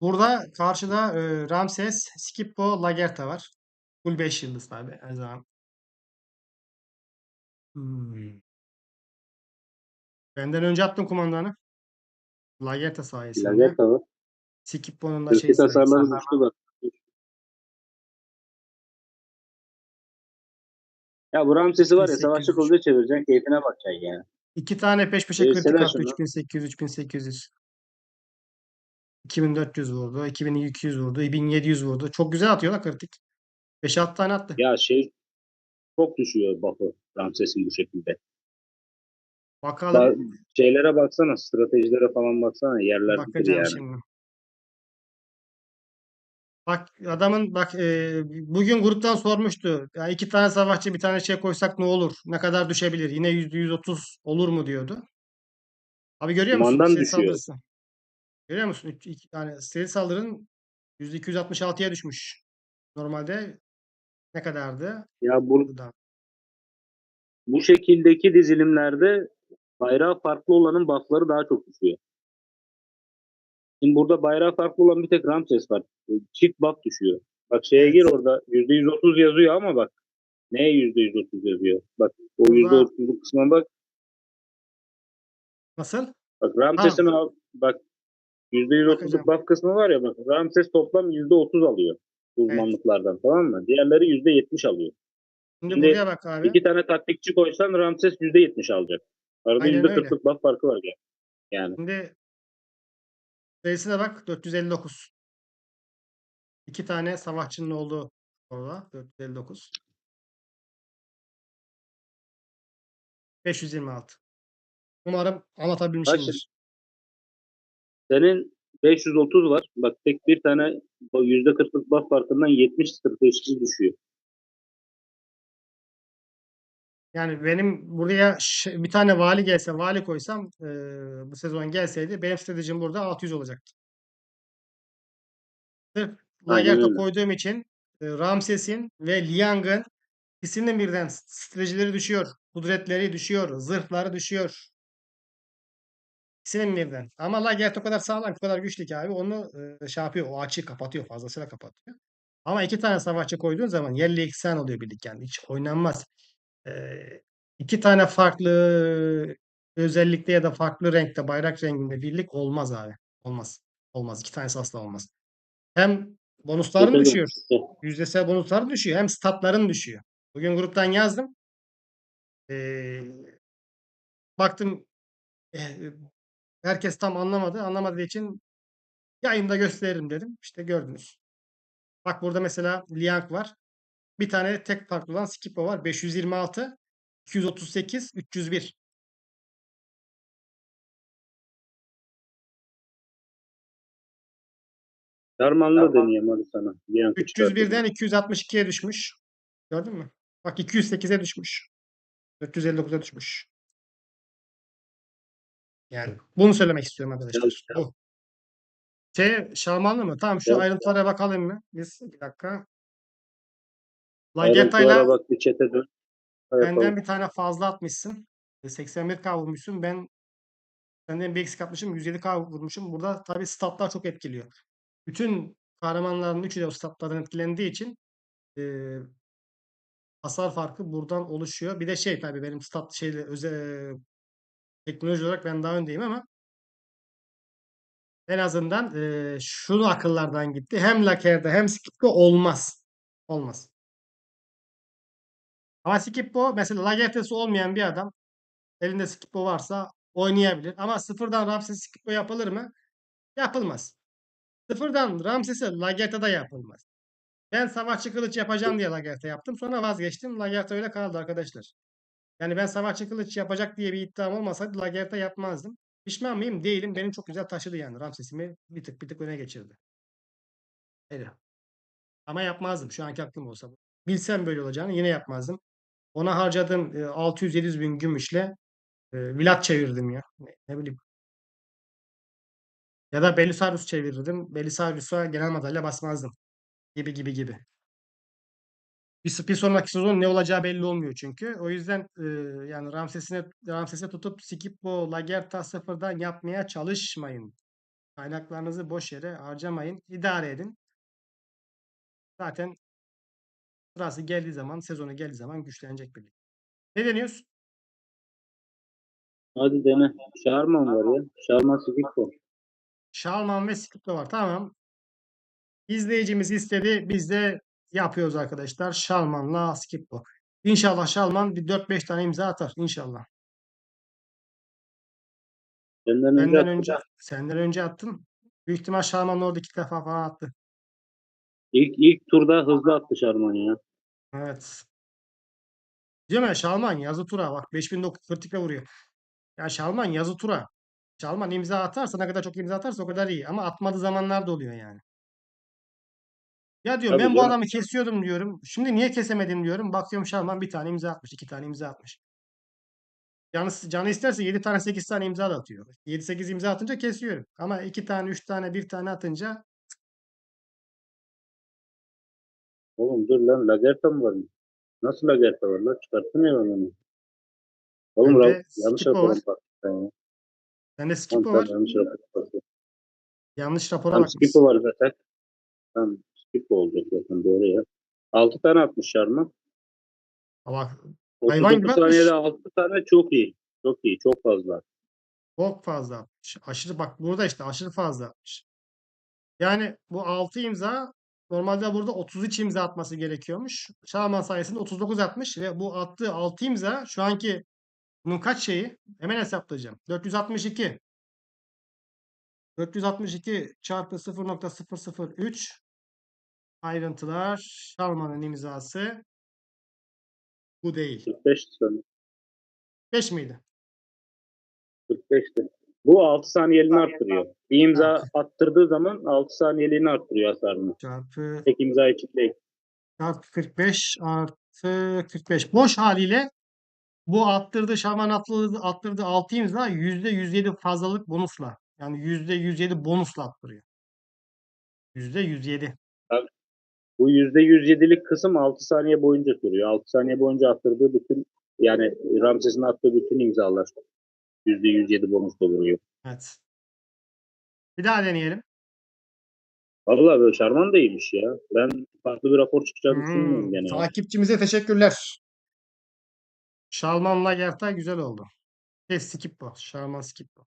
Burada karşıda Ramses, Skippo, Lagertha var. Full 5 yıldız abi her zaman. Hmm. Benden önce attım kumandanı. Lagerte sayesinde. Lagata var. Skippo'nun da şey Kritik hasarları sayesinde. düştü bak. Ya bu Ramses'i var ya savaşçı 3803. kılıca çevireceksin. Keyfine bakacaksın yani. 2 tane peş peşe kritik Çevirsene attı. şunu. 3800, 3800. 2400 vurdu. 2200 vurdu. 1700 vurdu. Çok güzel atıyor la kritik. 5-6 tane attı. Ya şey çok düşüyor buff'ı Ramses'in bu şekilde. Bakalım. Şeylere baksana, stratejilere falan baksana. Yerler bitir Bakacağım yani. şimdi. Bak adamın bak bugün gruptan sormuştu. Ya 2 tane savaşçı bir tane şey koysak ne olur? Ne kadar düşebilir? Yine %130 olur mu diyordu. Abi görüyor musun? Kumandan Seri düşüyor. saldırısı. Görüyor musun? Yani seri saldırının %266'ya düşmüş. Normalde ne kadardı? Ya bu, Buradan. bu şekildeki dizilimlerde bayrağı farklı olanın buff'ları daha çok düşüyor. Şimdi burada bayrağı farklı olan bir tek Ramses var. Çift buff düşüyor. Bak şeye gir Evet. orada %130 yazıyor ama bak neye %130 yazıyor? Bak o Burada %30'luk kısma bak. nasıl? Bak Ha, Ramses'in bak %130'luk bakacağım. buff kısmı var ya bak Ramses toplam %30 alıyor Evet. uzmanlıklardan tamam mı? Diğerleri %70 alıyor. Şimdi buraya Şimdi bak abi. iki tane taktikçi koysan Ramses %70 alacak. Arada Aynen öyle. %40'lık buff farkı var yani. Şimdi sayısına bak 459. 2 tane savaşçının olduğu orada 459. 526. Umarım Bak şimdi anlatabilmişimdir. senin 530 var. Bak tek bir tane o %40'lık buff farkından 70 stratejisi düşüyor. Yani benim buraya bir tane vali gelse, vali koysam bu sezon gelseydi benim stratejim burada 600 olacaktı. Sırf Aynen Lagert'a öyle. koyduğum için Ramses'in ve Liang'ın ikisinin birden stratejileri düşüyor. Kudretleri düşüyor. Zırhları düşüyor. İkisinin birden. Ama Lagert o kadar sağlam, o kadar güçlü ki abi onu şey yapıyor. O açığı kapatıyor. Fazlasıyla kapatıyor. Ama 2 tane savaşçı koyduğun zaman yerli eksen oluyor birlik yani. Hiç oynanmaz. Eee 2 tane farklı özellikte ya da farklı renkte, bayrak renginde birlik olmaz abi. Olmaz. Olmaz. 2 tanesi asla olmaz. Hem bonusların Tabii. düşüyor. Yüzdesel bonusların düşüyor. Hem statların düşüyor. Bugün gruptan yazdım. Eee, baktım herkes tam anlamadı. Anlamadığı için yayında gösteririm dedim. İşte gördünüz. Bak burada mesela Liang var. Bir tane tek farklı olan Skippo var. 526, 238, 301. Darmanlı deneyeyim hadi sana. Yankı çıkartayım. 301'den 262'ye düşmüş. Gördün mü? Bak 208'e düşmüş. 459'a düşmüş. Yani bunu söylemek istiyorum Ya, arkadaşlar. Bu. Şamanlı mı? Tamam şu ya, ayrıntılara bakalım mı? Bir dakika. ayrıntılara Lagerta'yla bak bir çete dön. benden Yapalım. bir tane fazla atmışsın. 81K vurmuşsun. Ben senden bir eksik atmışım. 107K vurmuşum. Burada tabii statlar çok etkiliyor. Bütün kahramanların üçü de o statlardan etkilendiği için eee, hasar farkı buradan oluşuyor. Bir de şey tabii benim stat şeyle özel teknoloji olarak ben daha öndeyim ama en azından şunu akıllardan gitti. Hem Laker'de hem Skip'te olmaz. Olmaz. Ama Skippo mesela Lagertesi olmayan bir adam elinde Skippo varsa oynayabilir. Ama sıfırdan Ramses Skippo yapılır mı? Yapılmaz. Sıfırdan Ramses'e Lagerta da yapılmaz. Ben savaşçı kılıç yapacağım diye Lagerta yaptım. Sonra vazgeçtim. Lagerta öyle kaldı arkadaşlar. Yani ben savaşçı kılıç yapacak diye bir iddiam olmasaydı Lagerta yapmazdım. Pişman mıyım? Değilim. Benim çok güzel taşıdı yani. Ramses'imi bir tık öne geçirdi. Öyle. Ama yapmazdım şu anki aklım olsa. Bilsem böyle olacağını yine yapmazdım. Ona harcadığım 600-700 bin gümüşle Vlad çevirdim ya. Ne bileyim. Ya da Belisarius çevirirdim. Belisarius'a genel madalya basmazdım. Gibi gibi gibi. Bir sonraki sezon ne olacağı belli olmuyor çünkü. O yüzden yani Ramses'e tutup Skippo, Lagerta sıfırdan yapmaya çalışmayın. Kaynaklarınızı boş yere harcamayın. İdare edin. Zaten sırası geldiği zaman, sezonu geldiği zaman güçlenecek birlik. Ne deniyorsun? Hadi dene. Şarman var ya. Şarman Sikikko. Şalman ve Skiplo var. Tamam. İzleyicimiz istedi. Biz de yapıyoruz arkadaşlar. Şalman'la Skiplo. İnşallah Şalman bir 4-5 tane imza atar. İnşallah. Senden önce attı. Senden önce attın. Büyük ihtimal Şalman orada 2 defa falan attı. İlk turda hızlı attı Şarman ya. Evet. Değil mi? Şalman yazı tura. Bak 5940'la vuruyor. Ya Şalman yazı tura. Şalman imza atarsa ne kadar çok imza atarsa o kadar iyi. Ama atmadığı zamanlar da oluyor yani. Ya diyorum Tabii ben bu canım. adamı kesiyordum diyorum. Şimdi niye kesemedim diyorum. Bakıyorum Şalman bir tane imza atmış. 2 tane imza atmış. Canı isterse 7 tane 8 tane imza da atıyor. 7-8 imza atınca kesiyorum. Ama 2 tane 3 tane bir tane atınca Oğlum dur lan Lagerta mı var? Nasıl Lagerta var lan? Çıkarttın ya onu. Oğlum bende yanlış Skippo var. raporum bak. Tamam, Bende tamam, Skippo var. yanlış rapor bak. Yanlış rapora Tam bakmış. Skippo var zaten. Tam Skippo olacak zaten doğru ya. 6 tane atmış Şarman. Bak hayvan gibi 39 saniyede atmış. 6 tane çok iyi. Çok iyi. Çok fazla. Çok fazla atmış. Aşırı bak burada işte aşırı fazla atmış. Yani bu 6 imza normalde burada 33 imza atması gerekiyormuş. Şaman sayesinde 39 atmış ve bu attığı 6 imza şu anki bunun kaç şeyi? Hemen hesaplayacağım. 462. 462 çarpı 0,003 ayrıntılar. Şalman'ın imzası. Bu değil. 45 saniyede. 5 miydi? 45'ti. Bu 6 saniyeliğini arttırıyor. Bir Ha, imza attırdığı zaman 6 saniyeliğini arttırıyor hasarını. çarpı Tek imza için değil. çarpı 45 artı 45. Boş haliyle bu attırdığı Şaman attırdığı 6 imza %107 fazlalık bonusla. Yani %107 bonusla attırıyor. %107. Bak, bu %107'lik kısım 6 saniye boyunca sürüyor. 6 saniye boyunca attırdığı bütün yani Ramses'in attığı bütün imzalar %107 bonusla vuruyor. Evet. Bir daha deneyelim. Vallahi böyle Şarman da iyiymiş ya. Ben farklı bir rapor çıkacağını düşünmüyorum gene ya. Takipçimize teşekkürler. Şalman Lagerta güzel oldu. Skip bu. Şalman skip bu.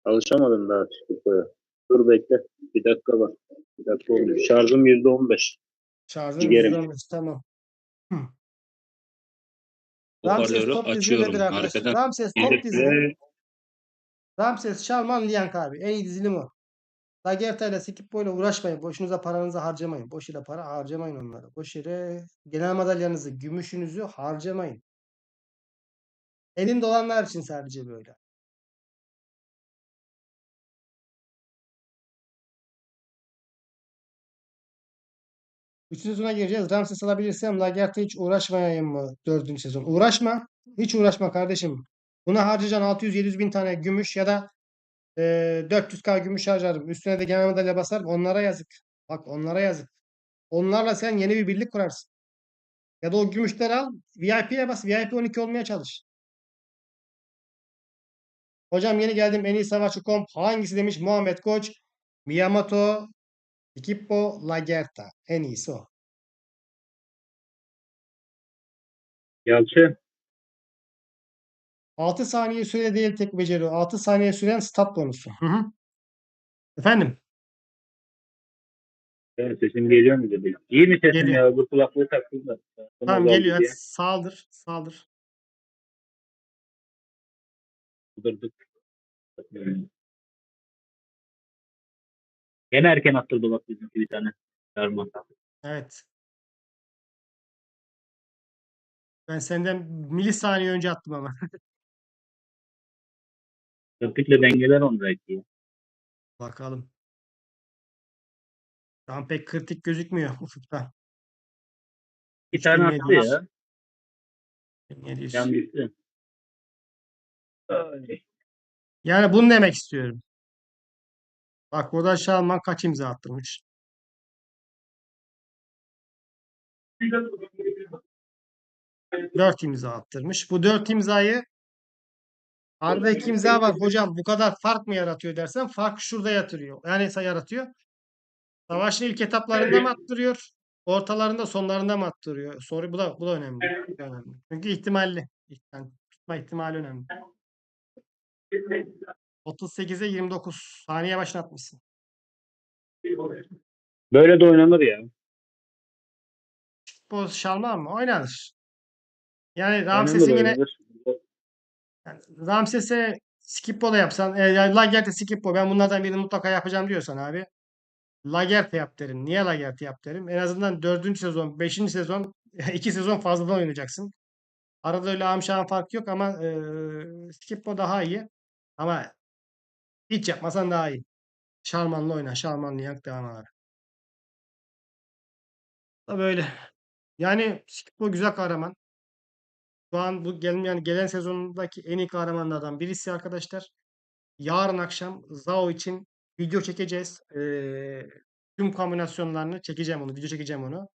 Alışamadım daha Skippo'ya. Dur bekle. Bir dakika var. Bir dakika olmuş. Şarjım %15. Şarjın Cigerim. %15. Tamam. Hı. Ramses Hoparlörü top dizili nedir açıyorum arkadaşlar? arkadan. Ramses top dizili. Ramses, Şalman, Liank abi. En iyi dizilim o. Lagerta ile Skippo ile uğraşmayın. Boşunuza paranızı harcamayın. Boş yere para harcamayın onlara. Boş yere genel madalyanızı, gümüşünüzü harcamayın. Elinde olanlar için sadece böyle. Üçüncü sezona gireceğiz. Ramses alabilirsem Lagerta hiç uğraşmayayım mı? 4. sezon. Uğraşma. Hiç uğraşma kardeşim. Buna harcayacaksın 600-700 bin tane gümüş ya da 400K gümüş harcarım. Üstüne de genel madalya basarım. Onlara yazık. Bak onlara yazık. Onlarla sen yeni bir birlik kurarsın. Ya da o gümüşleri al. VIP'ye bas. VIP 12 olmaya çalış. Hocam yeni geldim. En iyi savaşçı komp hangisi demiş Muhammed Koç. Miyamoto, Skippo, Lagerta. En iyisi o. Yalçın. 6 saniye süre değil tek beceri. 6 saniye süren stat bonusu. Hı hı. Efendim? Evet, sesim geliyor mu dedi. İyi mi sesim Geliyor. ya? Bu kulaklığı taktım da. Tamam Azaldı geliyor. Hadi diye. saldır. Saldır. Durduk. Gene erken attırdı bak bizimki bir tane. Şarman. Evet. Ben senden milisaniye önce attım ama. Tırtıkla dengeler onu belki. Bakalım. Tam pek kritik gözükmüyor ufukta. Bir tane attı 3700. ya. 3700. Yan düştü. Ay. Yani bunu demek istiyorum. Bak burada Şalman kaç imza attırmış. 4 imza attırmış. Bu 4 imzayı arada 2 imza var. Hocam bu kadar fark mı yaratıyor dersen fark şurada yatırıyor. Yani yaratıyor. Savaşın ilk etaplarında mı attırıyor? Ortalarında sonlarında mı attırıyor? Bu da önemli. Önemli. Çünkü ihtimalli. Yani tutma ihtimali önemli. 38'e 29. Saniye başına atmışsın. Böyle de oynanır ya. Bu Şalman mı? Oynanır. Yani Oynanır Ramses'in yine oynanır. yani Ramses'e Skippo da yapsan, yani Lagerte Skippo ben bunlardan birini mutlaka yapacağım diyorsan abi Lagerte yap derim. Niye Lagerte yap derim? En azından dördüncü sezon, beşinci sezon 2 sezon fazladan oynayacaksın. Arada öyle amşan fark yok ama Skippo daha iyi. Ama hiç yapmasan daha iyi. Şalman'la oyna. Şalman'la yak devam abi. Da böyle. Yani Skippo güzel kahraman. Şu an bu gelen sezondaki en iyi kahramanlardan birisi arkadaşlar. Yarın akşam Zao için video çekeceğiz. Tüm kombinasyonlarını çekeceğim onu. Video çekeceğim onu.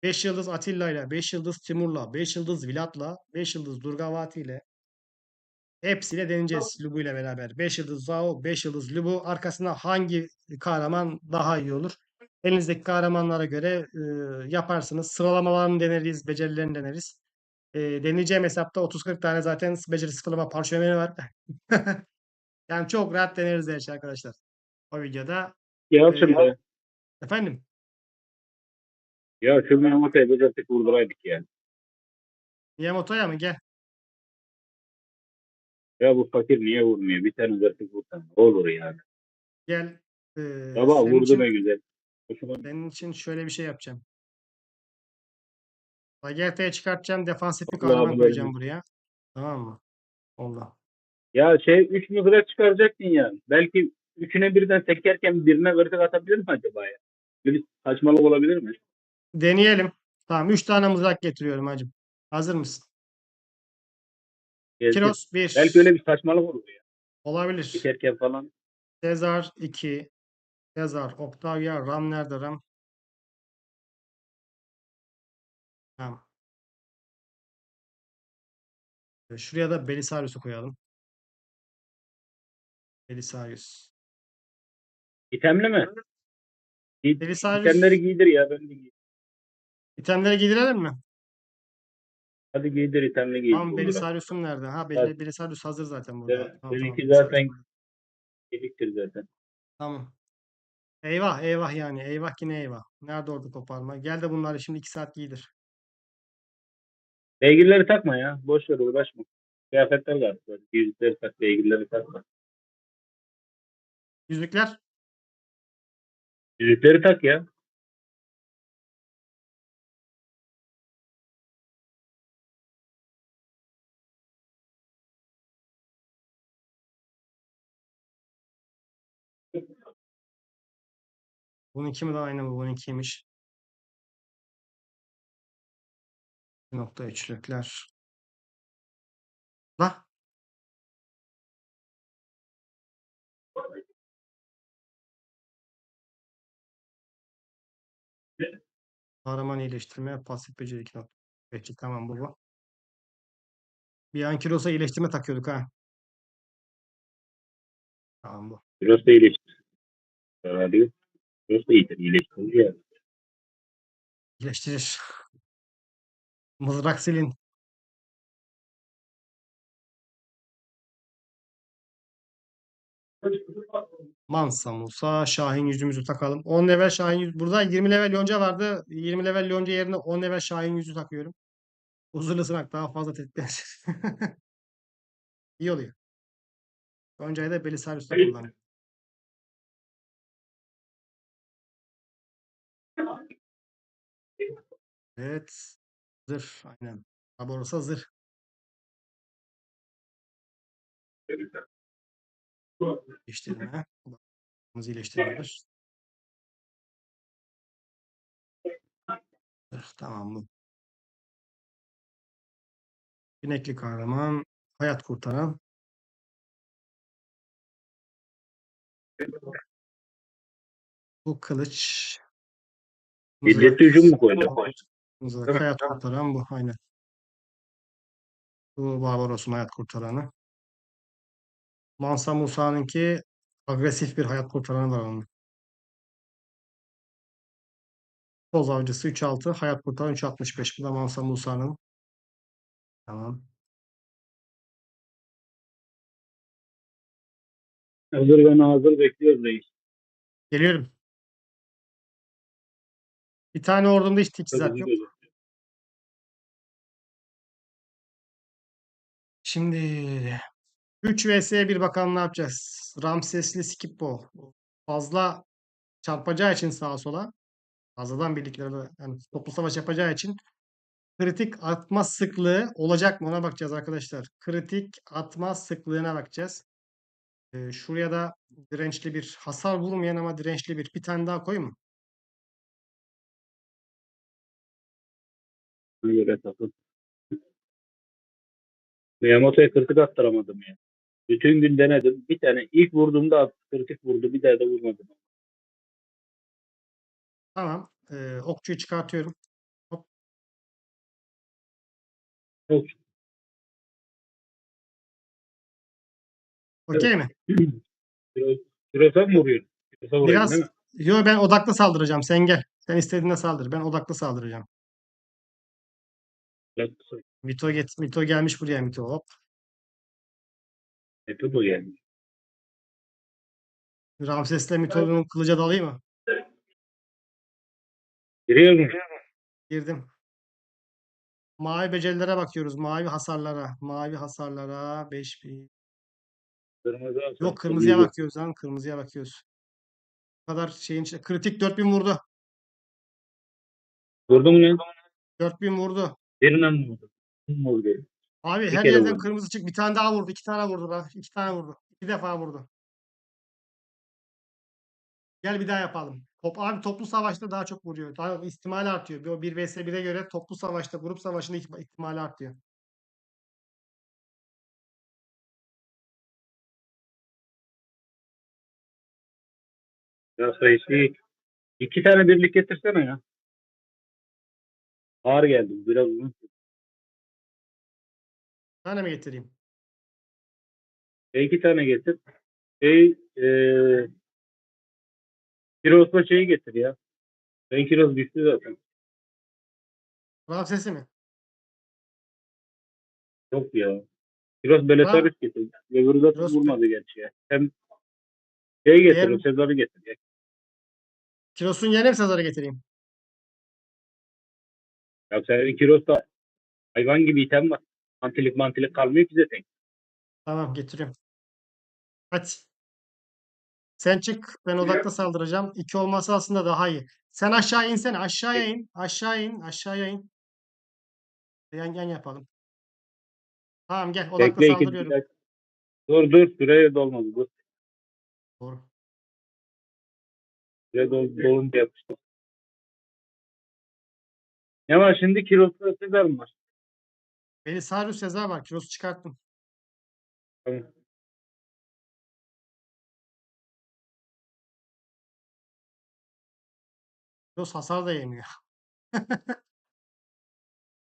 5 yıldız Atilla ile, 5 yıldız Timur'la, 5 yıldız Vilat'la, 5 yıldız Durgavati ile hepsiyle deneyeceğiz Lubu ile beraber. 5 yıldız Zao, 5 yıldız Lubu. Arkasında hangi kahraman daha iyi olur? Elinizdeki kahramanlara göre yaparsınız. Sıralamalarını deneriz, becerilerini deneriz. Deneyeceğim hesapta 30-40 tane zaten beceri sıfırlama parşömeni var. Yani çok rahat deneriz her şey arkadaşlar. O videoda. Ya E, şimdi efendim, ya şu Mehmet'e bir artık vurduraydık ya. Miyamoto'ya mı? Gel. Ya bu fakir niye vurmuyor? Bir tane artık vursan ne olur yani. Gel. Baba vurdu ne güzel. Hoşuma Senin için şöyle bir şey yapacağım. Lagerte'ye çıkartacağım. Defansif bir Allah kahraman koyacağım abilerim. buraya. Tamam mı? Allah. Ya 3 mızrak çıkaracaktın ya. Belki üçüne birden tekerken birine kritik atabilir mi acaba ya? Bir saçmalık olabilir mi? Deneyelim. Tamam. 3 tane mızrak getiriyorum hacım. Hazır mısın? Gelsin. Kiros Belki 1. öyle bir saçmalık olur ya. Olabilir. Tekerken falan. Sezar 2. Sezar. Octavia. Ram nerede Ram? Tamam. Şuraya da Belisarius'u koyalım. Belisarius. İtemli mi? İtemleri Belisarius. giydir ya. Ben de giyeyim. İtemleri giydirelim mi? Hadi giydir itemli giydir. Tamam, Olur. Belisarius'um nerede? Ha, Zaten, Belisarius hazır zaten burada. Tamam tamam, seninki Belisarius zaten koydum. gediktir zaten. Tamam. Eyvah eyvah yani. Eyvah yine eyvah. Nerede orada koparma? Gel de bunları şimdi 2 saat giydir. Beygirleri takma ya. Boş ver uğraşma. Kıyafetler var. Böyle yüzükleri tak, beygirleri takma. Yüzükler. Yüzükleri tak ya. Bununki mi de aynı mı? Bununkiymiş. Nokta üçlükler. Lah. Kahraman iyileştirme. Pasif beceri 2 nokta. Peki tamam bu. Bir an kilosa iyileştirme takıyorduk ha. Tamam bu. Burası da iyileştir. Diyor. Burası da iyidir. İyileştirir ya. İyileştirir. Mızrak silin. Mansa Musa. Şahin yüzümüzü takalım. 10 level Şahin yüzü. Burada 20 level yonca vardı. 20 level yonca yerine 10 level Şahin yüzü takıyorum. Huzurlu sınak daha fazla tetiklenir. İyi oluyor. Yoncayı da Belisarius'ta kullanıyorum. Evet. Zırh. Aynen. Barbaros'a zırh. İyileştirme. Bakımız iyileştirmedir. Zırh. Tamam mı? Binekli kahraman. Hayat kurtaran. Bu kılıç. Şiddetli Mızrak. hücum mu koydun? Mızrak. Hayat kurtaran bu. Aynen. Bu Barbaros'un hayat kurtaranı. Mansa Musa'nınki agresif bir hayat kurtaranı var onun. Toz avcısı 3.6. Hayat kurtaran 3.65. Bu da Mansa Musa'nın. Tamam. Hazır ve nazır bekliyoruz reis. Geliyorum. Bir tane ordumda hiç teçhizat Bizi yok. gözü. Şimdi 3 vs 1 bakalım ne yapacağız. Ramsesli Skippo. Fazla çarpacağı için sağa sola. Fazladan birlikleri yani toplu savaş yapacağı için kritik atma sıklığı olacak mı ona bakacağız arkadaşlar. Kritik atma sıklığına bakacağız. Şuraya da dirençli bir hasar vurmayan ama dirençli bir tane daha koyayım mı? Buna göre takıl. Miyamoto'ya kritik attıramadım ya. Bütün gün denedim. Bir tane ilk vurduğumda kritik vurdu. Bir daha da vurmadım. Tamam. Okçuyu çıkartıyorum. Hop. Çok Okey mi? Kilosa mı vuruyorsun? Kilosa vurayım Biraz değil mi? yo ben odaklı saldıracağım. Sen gel. Sen istediğinde saldır. Ben odaklı saldıracağım. Biraz kısa. Mito gelmiş buraya Mito. Hop. Hepi bu yani. Ramses'le Mito'nun kılıca dalayım mı? Giriyor mu? Girdim. Mavi becerilere bakıyoruz. Mavi hasarlara. Mavi hasarlara 5000. Kırmızı Yok alsam. kırmızıya Kırmızı. bakıyoruz lan. Kırmızıya bakıyoruz. Bu kadar şeyin içinde. Kritik 4000 vurdu. Vurdu mu lan? 4000 vurdu. Birine mi vurdu? Kim vurdu? Abi Bir her kere yerden vurdu. kırmızı çık. Bir tane daha vurdu. İki tane vurdu bak. İki tane vurdu. İki defa vurdu. Gel bir daha yapalım. Abi toplu savaşta daha çok vuruyor. Daha ihtimali artıyor. O 1 vs 1'e göre toplu savaşta, grup savaşında ihtimali artıyor. Ya sayısı iki tane birlik getirsene ya. Ağır geldi. Biraz uzun. Bir tane mi getireyim? İki tane getir. Şey, Kiros'la şeyi getir ya. Ben Kiros düştü zaten. Ramses'i mi? Yok ya. Kiros Ram, Belisarius getir. Öbürü zaten Kiros, vurmadı gerçi ya. Hem şey diğer getir. Sezar'ı getir ya. Kiros'un yerine mi Sezar'ı getireyim? Ya senin Kiros'ta hayvan gibi item var. Mantilik kalmıyor ki zaten. Tamam getiriyorum. Hadi. Sen çık. Ben odakta saldıracağım. İki olması aslında daha iyi. Sen aşağı insene. Aşağıya in. Aşağı in. Aşağıya in. Yan yapalım. Tamam gel. Odakta Bekle iki saldırıyorum. dakika. Dur. Süreye dolmadı. Dur. Doğru. Süre dolunca yapıştır. Ne var şimdi? Kiros'ta Sezar mı var? Belisarius Sezar var. Kiros'u çıkarttım. Tamam. Kiros hasar da yemiyor.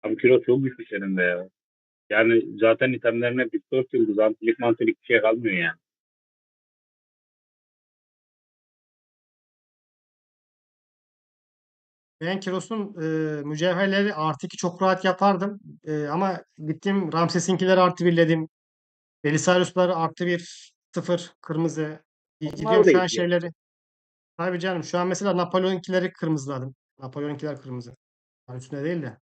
Abi Kiros çok güçlü senin de ya. Yani zaten itemlerine bir 4 yıldız mantilik bir şey kalmıyor yani. Ben Kiros'un mücevherleri artı 2 çok rahat yapardım. Ama gittim Ramses'inkileri artı birledim. Belisarius'ları artı 1 0 kırmızı. Normal Gidiyorum şu an değil ya. şeyleri. Tabii canım şu an mesela Napolyon'inkileri kırmızıladım. Napolyon'inkiler kırmızı. Yani üstüne değil de.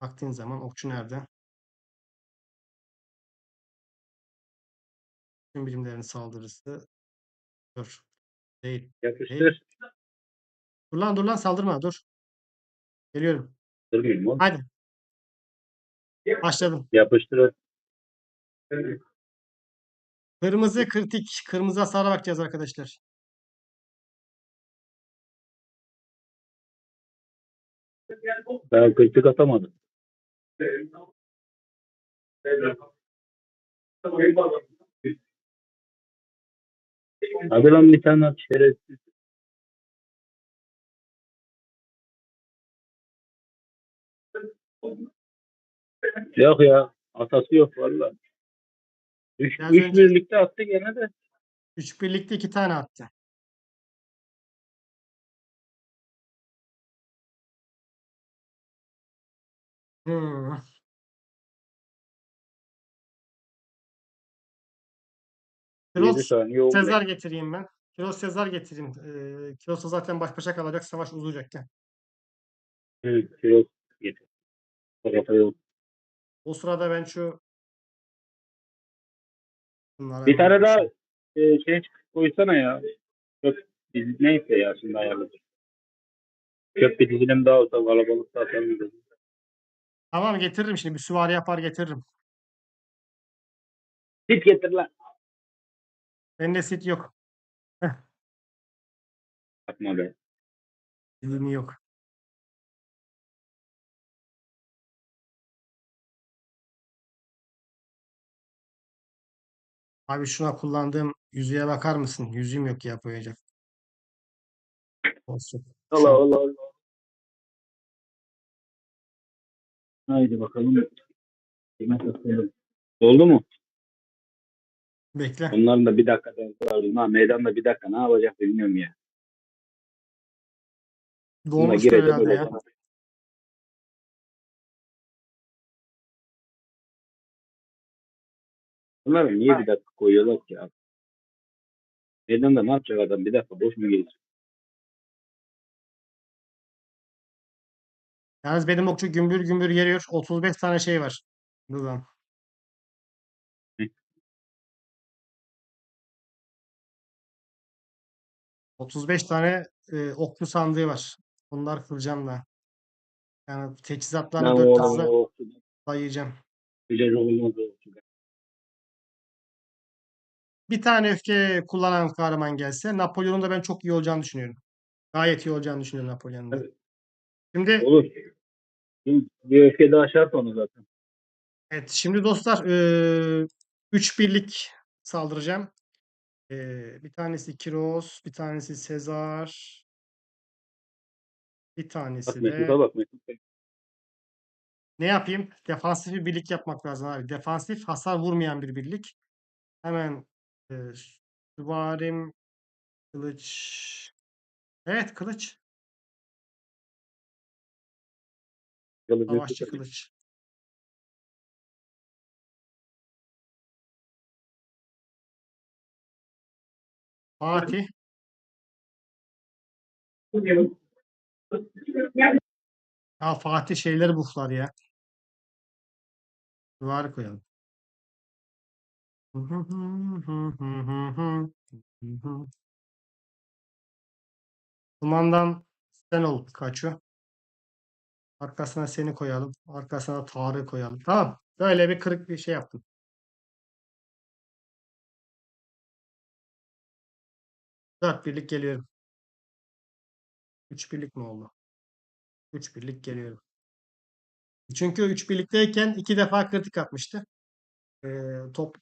Baktığın zaman okçu nerede? Tüm birimlerin saldırısı. Dur. Değil. Değil. Yapıştır. Dur lan saldırma dur. Geliyorum. Durmayayım oğlum. Hadi başladım. Yapıştır. Kırmızı kritik. Kırmızı hasara bakacağız arkadaşlar. Ben kritik atamadım. Hadi lan bir tane at şerefsiz. Yok ya. Atası yok valla. Biraz Üç önce birlikte attı gene de. 3 birlikte 2 tane attı. Hmm. 7 Kiros saniye oldu. Sezar getireyim ben. Kiros Sezar getireyim. Kiros'la zaten baş başa kalacak. Savaş uzayacakken. Yok. Getir. Tarafa yok. O sırada ben şu bunlara Bir tane daha bakayım. şey koysana ya. Çöp dizi, neyse ya şimdi ayarladım. Çöp bir dizilim daha olsa kalabalık atarım dedim. Tamam getiririm şimdi. Bir süvari yapar getiririm. Git getir lan. Bende sit yok. Heh, Yapma be. ilmi yok. Abi şuna kullandığım yüzüğe bakar mısın? Yüzüğüm yok ya koyacak. Olsun. Allah Allah Allah. Haydi bakalım. Kıymet atalım. Oldu mu? Bekle. Onların da bir dakika aldım. Ha, meydanda bir dakika ne yapacak bilmiyorum ya. Bununla Dolmuştur girecek herhalde ya. öyle. Bunları niye bir dakika koyuyorlar ki abi? Meydanda ne yapacak adam? Bir dakika boş mu gelecek? Yalnız benim okçu gümbür gümbür geliyor. 35 tane şey var. Buradan. 35 tane okçu sandığı var. Bunlar kıracağım da. Yani Ben teçhizatlarını o 400'e o dayayacağım. güzel olmaz o. Bir tane öfke kullanan kahraman gelse Napolyon'un da ben çok iyi olacağını düşünüyorum. Gayet iyi olacağını düşünüyorum Napolyon'un da. Evet, Şimdi olur. Bir öfke daha şart onu zaten. evet şimdi dostlar 3 birlik saldıracağım. Bir tanesi Kiros, bir tanesi Sezar, bir Bak tanesi de Mesut'a bak Mesut. ne yapayım? Defansif bir birlik yapmak lazım abi. Defansif hasar vurmayan bir birlik. Hemen e, süvarim kılıç. Evet kılıç. Kılıcı Savaşçı tutacak. kılıç. Fatih. Ha Fatih şeyleri bufflar ya. Süvari koyalım. Kumandan sen ol Kaçu. Arkasına seni koyalım. Arkasına Tarık'ı koyalım. Tamam. Böyle bir kırık bir şey yaptım. 4 birlik geliyorum. 3 birlik mi oldu? 3 birlik geliyorum. Çünkü 3 birlikteyken 2 defa kritik atmıştı. Top,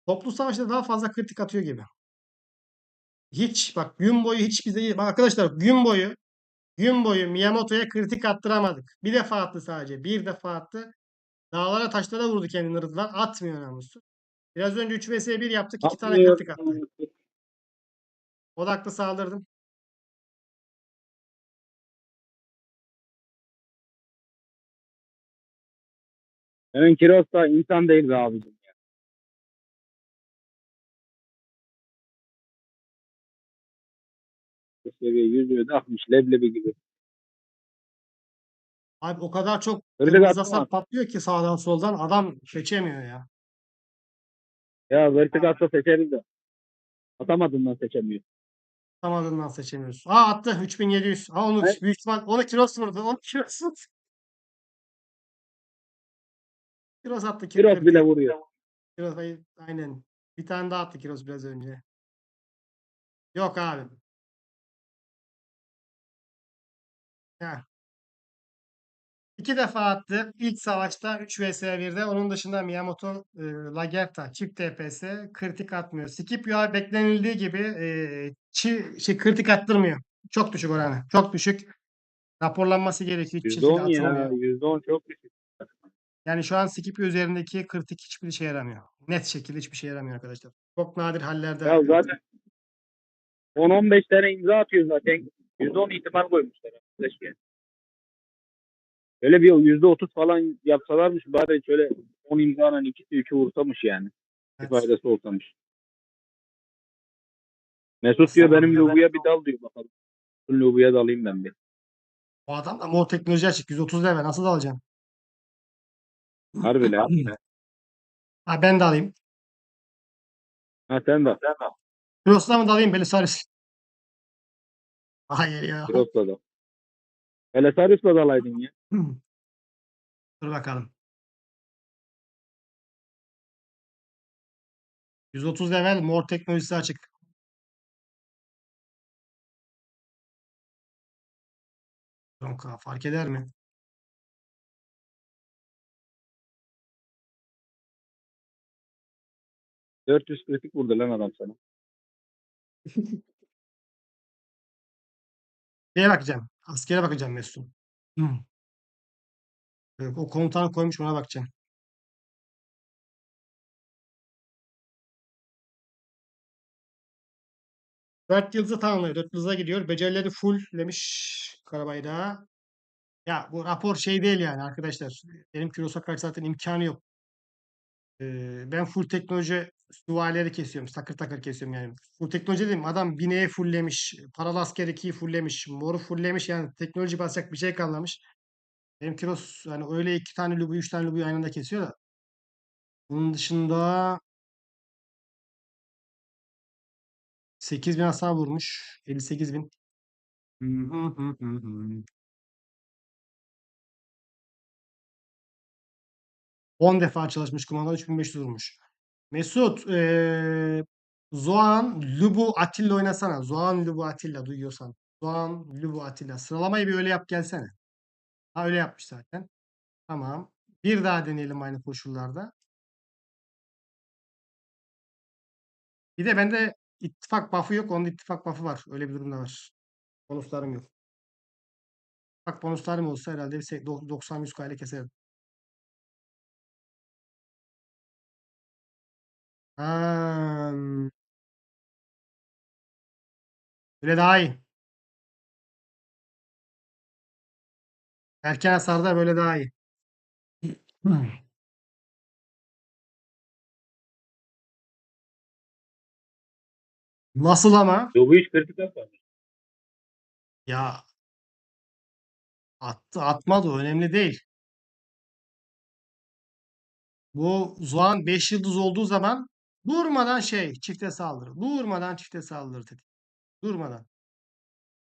toplu savaşta daha fazla kritik atıyor gibi. Hiç bak gün boyu bak arkadaşlar gün boyu Miyamoto'ya kritik attıramadık. Bir defa attı sadece. Bir defa attı. Dağlara taşlara vurdu kendini Rıdvan. Atmıyor namusu. Biraz önce 3 vs 1 yaptık. 2 tane Atmıyor. kritik attı. Odaklı saldırdım. Hemen Kiros da insan değil be abicim. Seviye yüzüğü de akmış leblebi gibi. Abi o kadar çok Kritik kırmızı attı hasar mı? patlıyor ki sağdan soldan adam seçemiyor ya. Ya kritik atsa seçeriz de. Atamadığından seçemiyor. Atamadığından seçemiyoruz. Attı 3700. Onu He? büyük ihtimal onu kilos vurdu. Onu kilos vurdu. Kilos attı Kiros bile 40'ı. vuruyor. Kilos aynen. Bir tane daha attı kilos biraz önce. Yok abi. Ya. 2 defa attı. İlk savaşta 3 vs 1'de. Onun dışında Miyamoto Lagerta çift TPS kritik atmıyor. Scipio abi beklenildiği gibi kritik attırmıyor. Çok düşük oranı. Çok düşük. Raporlanması gerekiyor. Hiçbir şekilde %10 ya. atılmıyor. %10 çok düşük. Yani şu an Scipio üzerindeki kritik hiçbir işe yaramıyor. Net şekilde hiçbir şey yaramıyor arkadaşlar. Çok nadir hallerde Ya zaten 10-15 tane imza atıyor zaten. %10 ihtimal koymuşlar. Keşke. Öyle bir %30 falan yapsalarmış bari şöyle 10 imzanın ikisi üçü vursamış yani. Bir evet. faydası olsamış. Mesut diyor benim Lubu'ya bir dal diyor bakalım. Lubu'ya dalayım ben bir. O adam da mor teknoloji açık. 130 lira nasıl da alacağım? Harbi lan. Ha, ben de alayım. Ha sen de. Cross'la mı da alayım Belisarius? Hayır ya. Kiros'la da. Belisarius'la dalaydın ya. Dur bakalım. 130 level mor teknolojisi açık. Kanka fark eder mi? Hı. 400 kritik vurdu lan adam sana. Şeye bakacağım. Askere bakacağım Mesut'um. O komutanı koymuş ona bakacağım. Dört yıldızı tamamlıyor. 4 yıldıza gidiyor. Becerileri full demiş Karabay'da. Ya bu rapor şey değil yani arkadaşlar. Benim Kuros'a karşı zaten imkanı yok. Ben full teknoloji süvarileri kesiyorum. Takır takır kesiyorum yani. Full teknoloji dedim. Adam bineği fulllemiş. Paralı asker 2'yi fulllemiş. Moru fulllemiş. Yani teknoloji basacak bir şey kalmamış. Benim Kiros yani öyle 2 tane lubuyu 3 tane lubuyu aynı anda kesiyor da. Bunun dışında 8.000 hasar vurmuş. 58.000. Hı hı hı hı hı. 10 defa çalışmış kumanda 3500 vurmuş. Mesut, Zoan, Lubu, Atilla oynasana. Zoan, Lubu, Atilla duyuyorsan. Zoan, Lubu, Atilla. Sıralamayı bir öyle yap gelsene. Ha öyle yapmış zaten. Tamam. Bir daha deneyelim aynı koşullarda. Bir de bende ittifak buff'ı yok. Onda ittifak buff'ı var. Öyle bir durumda var. Bonuslarım yok. Bak bonuslarım olsa herhalde bir 90-100 kayla keserdim. Ha, öyle daha iyi. Erken hasarda böyle daha iyi. Nasıl ama? Lubu hiç kritik atmadı. Ya attı atmadı önemli değil. Bu Zoan 5 yıldız olduğu zaman durmadan çifte saldırı. Durmadan çifte saldırı tetik. Durmadan.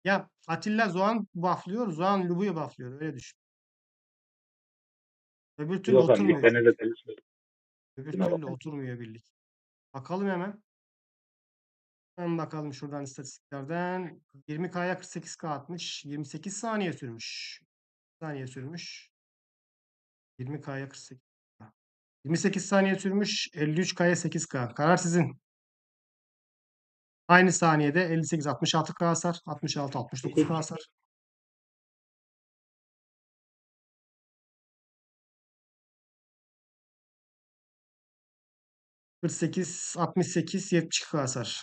Ya Atilla Zoan bufflıyor. Zoan Lubu'yu bufflıyor. Öyle düşün. Öbür Bir türlü bakalım bir oturmuyor sene çünkü. de çalışıyor. Öbür Buna türlü bakalım. oturmuyor birlik. Bakalım hemen. Hemen bakalım şuradan istatistiklerden. 20K'ya 48K atmış. 28 saniye sürmüş. Saniye sürmüş. 20K'ya 48. 28 saniye sürmüş. 53K'ya 8K. Karar sizin. Aynı saniyede 58 66K hasar. 66 69K hasar. 48 68 70K hasar.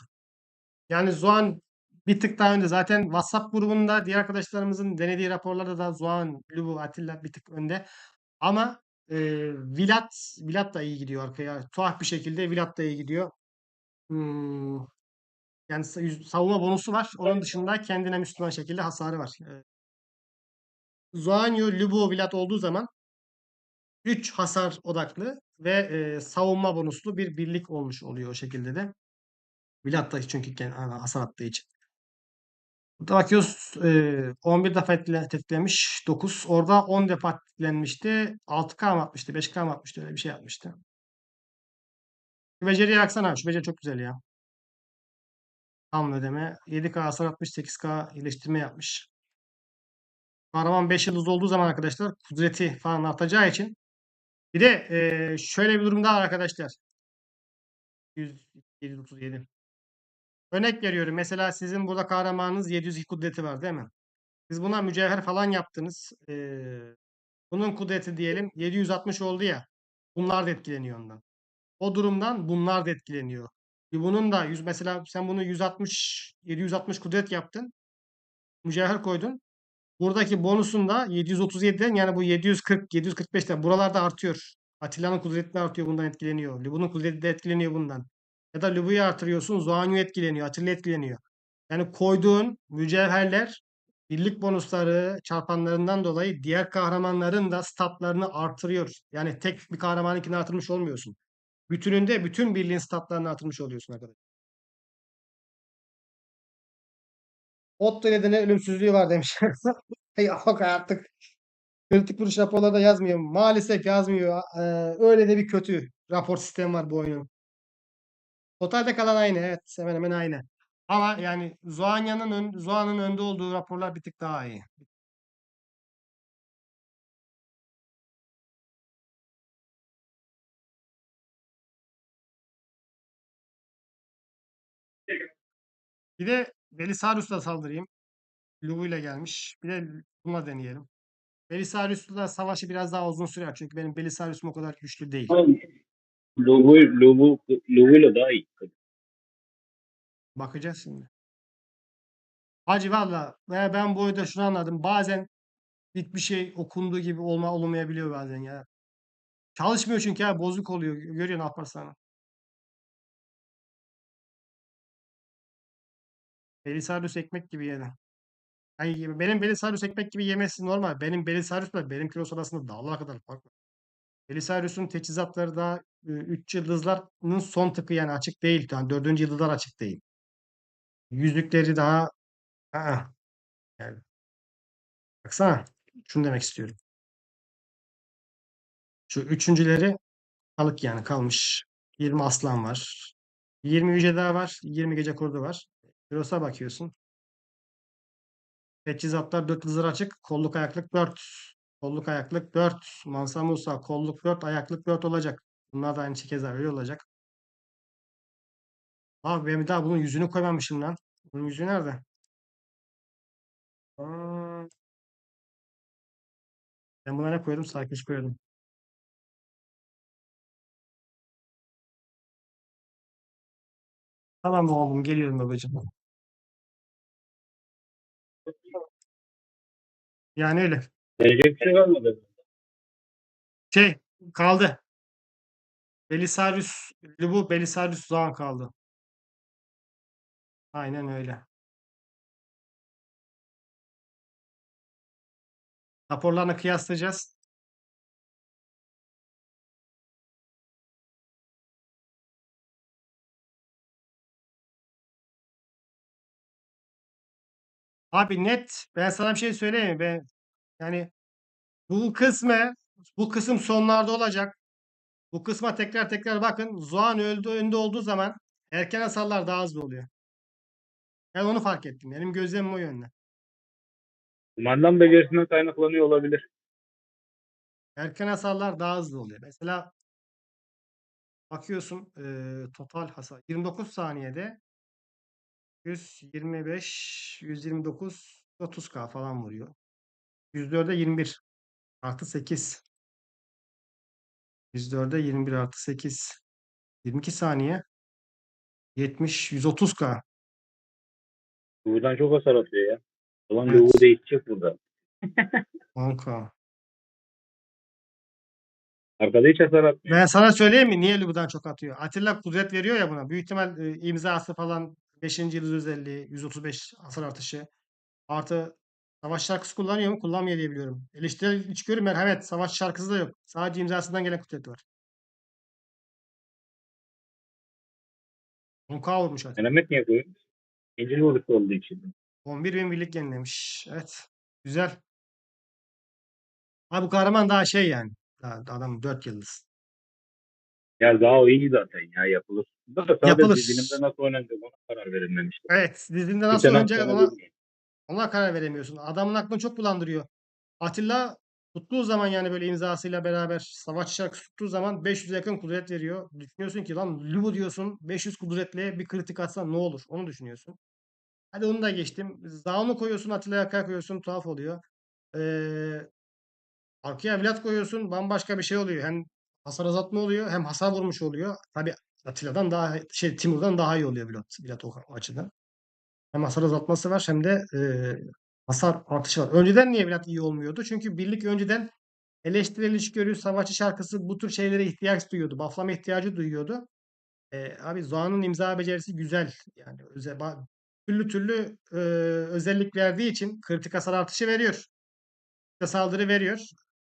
Yani Zoan bir tık daha önde. Zaten WhatsApp grubunda diğer arkadaşlarımızın denediği raporlarda da Zoan, Lubu, Atilla bir tık önde. Ama Vilat da iyi gidiyor arkaya. Tuhaf bir şekilde Vilat da iyi gidiyor. Hmm, yani savunma bonusu var. Onun dışında kendine Müslüman şekilde hasarı var. Zoanyu, Lubu, Vilat olduğu zaman 3 hasar odaklı ve savunma bonuslu bir birlik olmuş oluyor o şekilde de. Vilat da çünkü hasar attığı için. Burada bakıyoruz 11 defa tetiklemiş 9. Orada 10 defa tetiklenmişti. 6K mı atmıştı? 5K mı atmıştı? Öyle bir şey yapmıştı. Şu beceriye baksana abi. Şu beceri çok güzel ya. Tam ödeme. 7K hasar atmış. 8K iyileştirme yapmış. Kahraman 5 yıldız olduğu zaman arkadaşlar kudreti falan artacağı için. Bir de şöyle bir durum daha var arkadaşlar. 100, 737. Örnek veriyorum. Mesela sizin burada kahramanınız 702 kudreti var değil mi? Siz buna mücevher falan yaptınız. Bunun kudreti diyelim 760 oldu ya. Bunlar da etkileniyor ondan. O durumdan bunlar da etkileniyor. Bunun da mesela sen bunu 160 760 kudret yaptın. Mücevher koydun. Buradaki bonusun da 737'den yani bu 740 745'ten buralarda artıyor. Atilla'nın kudreti de artıyor bundan etkileniyor. Bunun kudreti de etkileniyor bundan. Ya da Lubu'yu artırıyorsun. Zuanyu etkileniyor. Atilla etkileniyor. Yani koyduğun mücevherler birlik bonusları çarpanlarından dolayı diğer kahramanların da statlarını artırıyor. Yani tek bir kahramanınkini artırmış olmuyorsun. Bütününde bütün birliğin statlarını artırmış oluyorsun arkadaşlar. Otto nedeni ölümsüzlüğü var demiş. Hey, bak artık kritik vuruş raporlarda yazmıyor. Maalesef yazmıyor. Öyle de bir kötü rapor sistemi var bu oyunun. Totalde kalan aynı. Evet, hemen hemen aynı. Ama yani Zoan'ın önde olduğu raporlar bir tık daha iyi. Bir de Belisarius'la saldırayım. Lubu ile gelmiş. Bir de bununla deneyelim. Belisarius'la savaşı biraz daha uzun sürer. Çünkü benim Belisarius'um o kadar güçlü değil. Ama Lobu'yla daha iyi. Bakacağız şimdi. Hacı valla ben bu oyunda şunu anladım. Bazen hiçbir şey okunduğu gibi olmayabiliyor bazen ya. Çalışmıyor çünkü ya bozuk oluyor. Görüyorsun Alparslan'ı. Belisarius ekmek gibi yedi. Yani benim Belisarius ekmek gibi yemesi normal. Benim Belisarius'la benim kilos arasında dağlar kadar fark var. Belisarius'un teçhizatları da 3 yıldızların son tıkı yani açık değil. Yani 4. yıldızlar açık değil. Yüzükleri daha aa, yani baksana. Şunu demek istiyorum. Şu üçüncüleri kalık yani kalmış. 20 aslan var. 20 yüce daha var. 20 gece kurdu var. Kiros'a bakıyorsun. Teçhizatlar 4 yıldızlar açık. Kolluk ayaklık 4. Kolluk ayaklık 4. Mansa Musa kolluk 4. Ayaklık 4 olacak. Bunlar da aynı keza öyle olacak. Abi ben bir daha bunun yüzünü koymamışım lan. Bunun yüzü nerede? Aa, ben buna ne koydum? Sarkış koydum. Tamam oğlum geliyorum babacığım. Yani öyle. Verecek bir şey kalmadı. Şey kaldı. Belisarius, bu Belisarius Doğan kaldı. Aynen öyle. Raporlarını kıyaslayacağız. Abi net ben sana bir şey söyleyeyim mi? Yani bu bu kısım sonlarda olacak. Bu kısma tekrar tekrar bakın. Zoan önde olduğu zaman erken hasarlar daha hızlı oluyor. Ben onu fark ettim. Benim gözlemim o yönde. Kumandan becerisinden kaynaklanıyor olabilir. Erken hasarlar daha hızlı oluyor. Mesela bakıyorsun total hasar 29 saniyede 125, 129, 30K falan vuruyor. 104'e 21 artı 8. 104'e 21 artı 8. 22 saniye 70, 130K. Lobu'dan çok hasar atıyor ya. O zaman Lobu Evet. değişecek burada. 10K. Arkada hiç hasar atmıyor. Ben sana söyleyeyim mi? Niye Lubu'dan çok atıyor? Atilla kudret veriyor ya buna. Büyük ihtimal imzası falan 5. yıldız özelliği, 135 hasar artışı. Artı savaş şarkısı kullanıyor mu? Kullanmıyor diye biliyorum. Eleştirel içgörü merhamet. Savaş şarkısı da yok. Sadece imzasından gelen kudret var. 10K vurmuş Atilla. Mehmet niye koyuyor? İkinci vuruşu olduğu için. 11.000 birlik yenilemiş. Evet. Güzel. Abi bu kahraman daha şey yani. Daha adam 4 yıldız. Ya daha o iyi zaten ya yapılır. Da sadece Yapılır. dizilimde nasıl oynanacak ona karar verilmemişti. Evet. Dizinde Bir nasıl sene oynayacak sonra bilmiyorum. ona karar veremiyorsun. Adamın aklını çok bulandırıyor. Atilla tuttuğu zaman yani böyle imzasıyla beraber savaş şarkısı tuttuğu zaman 500'e yakın kudret veriyor. Düşünüyorsun ki lan Lubu diyorsun 500 kudretle bir kritik atsan ne olur? Onu düşünüyorsun. Hadi onu da geçtim. Zaun'u koyuyorsun Atilla'ya arkaya koyuyorsun tuhaf oluyor. Ee, Arkaya Vlad koyuyorsun bambaşka bir şey oluyor. Hem hasar azaltma oluyor hem hasar vurmuş oluyor. Tabii Atilla'dan daha Timur'dan daha iyi oluyor Vlad o açıdan. Hem hasar azaltması var hem de hasar artışı var. Önceden niye Vlad iyi olmuyordu? Çünkü birlik önceden eleştirel içgörü, savaşçı şarkısı bu tür şeylere ihtiyaç duyuyordu. Bufflama ihtiyacı duyuyordu. Abi Zoan'ın imza becerisi güzel. Yani türlü türlü özellik verdiği için kritik hasar artışı veriyor. Saldırı veriyor.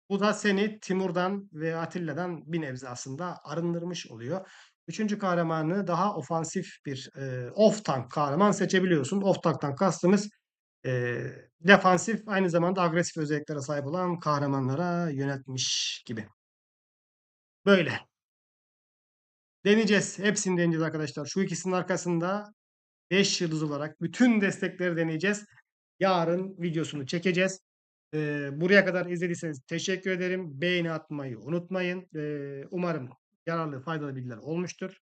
Bu da seni Timur'dan ve Atilla'dan bir nebze aslında arındırmış oluyor. Üçüncü kahramanı daha ofansif bir off-tank kahraman seçebiliyorsun. Off-tank'tan kastımız defansif aynı zamanda agresif özelliklere sahip olan kahramanlara yöneltmiş gibi. Böyle. Deneyeceğiz. Hepsini deneyeceğiz arkadaşlar. Şu ikisinin arkasında 5 yıldız olarak bütün destekleri deneyeceğiz. Yarın videosunu çekeceğiz. Buraya kadar izlediyseniz teşekkür ederim. Beğeni atmayı unutmayın. Umarım yararlı, faydalı bilgiler olmuştur.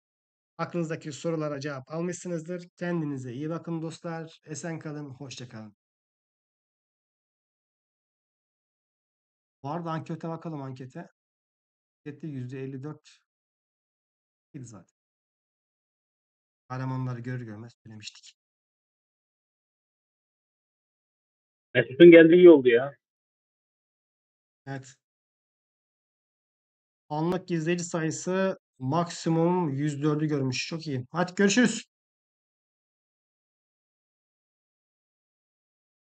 Aklınızdaki sorulara cevap almışsınızdır. Kendinize iyi bakın dostlar. Esen kalın, hoşça kalın. Bu arada ankete bakalım ankete. Ankette %54 idi zaten. Kahramanları görür görmez söylemiştik. Mesut'un geldiği iyi oldu ya. Evet. Anlık izleyici sayısı maksimum 104'ü görmüş. Çok iyi. Hadi görüşürüz.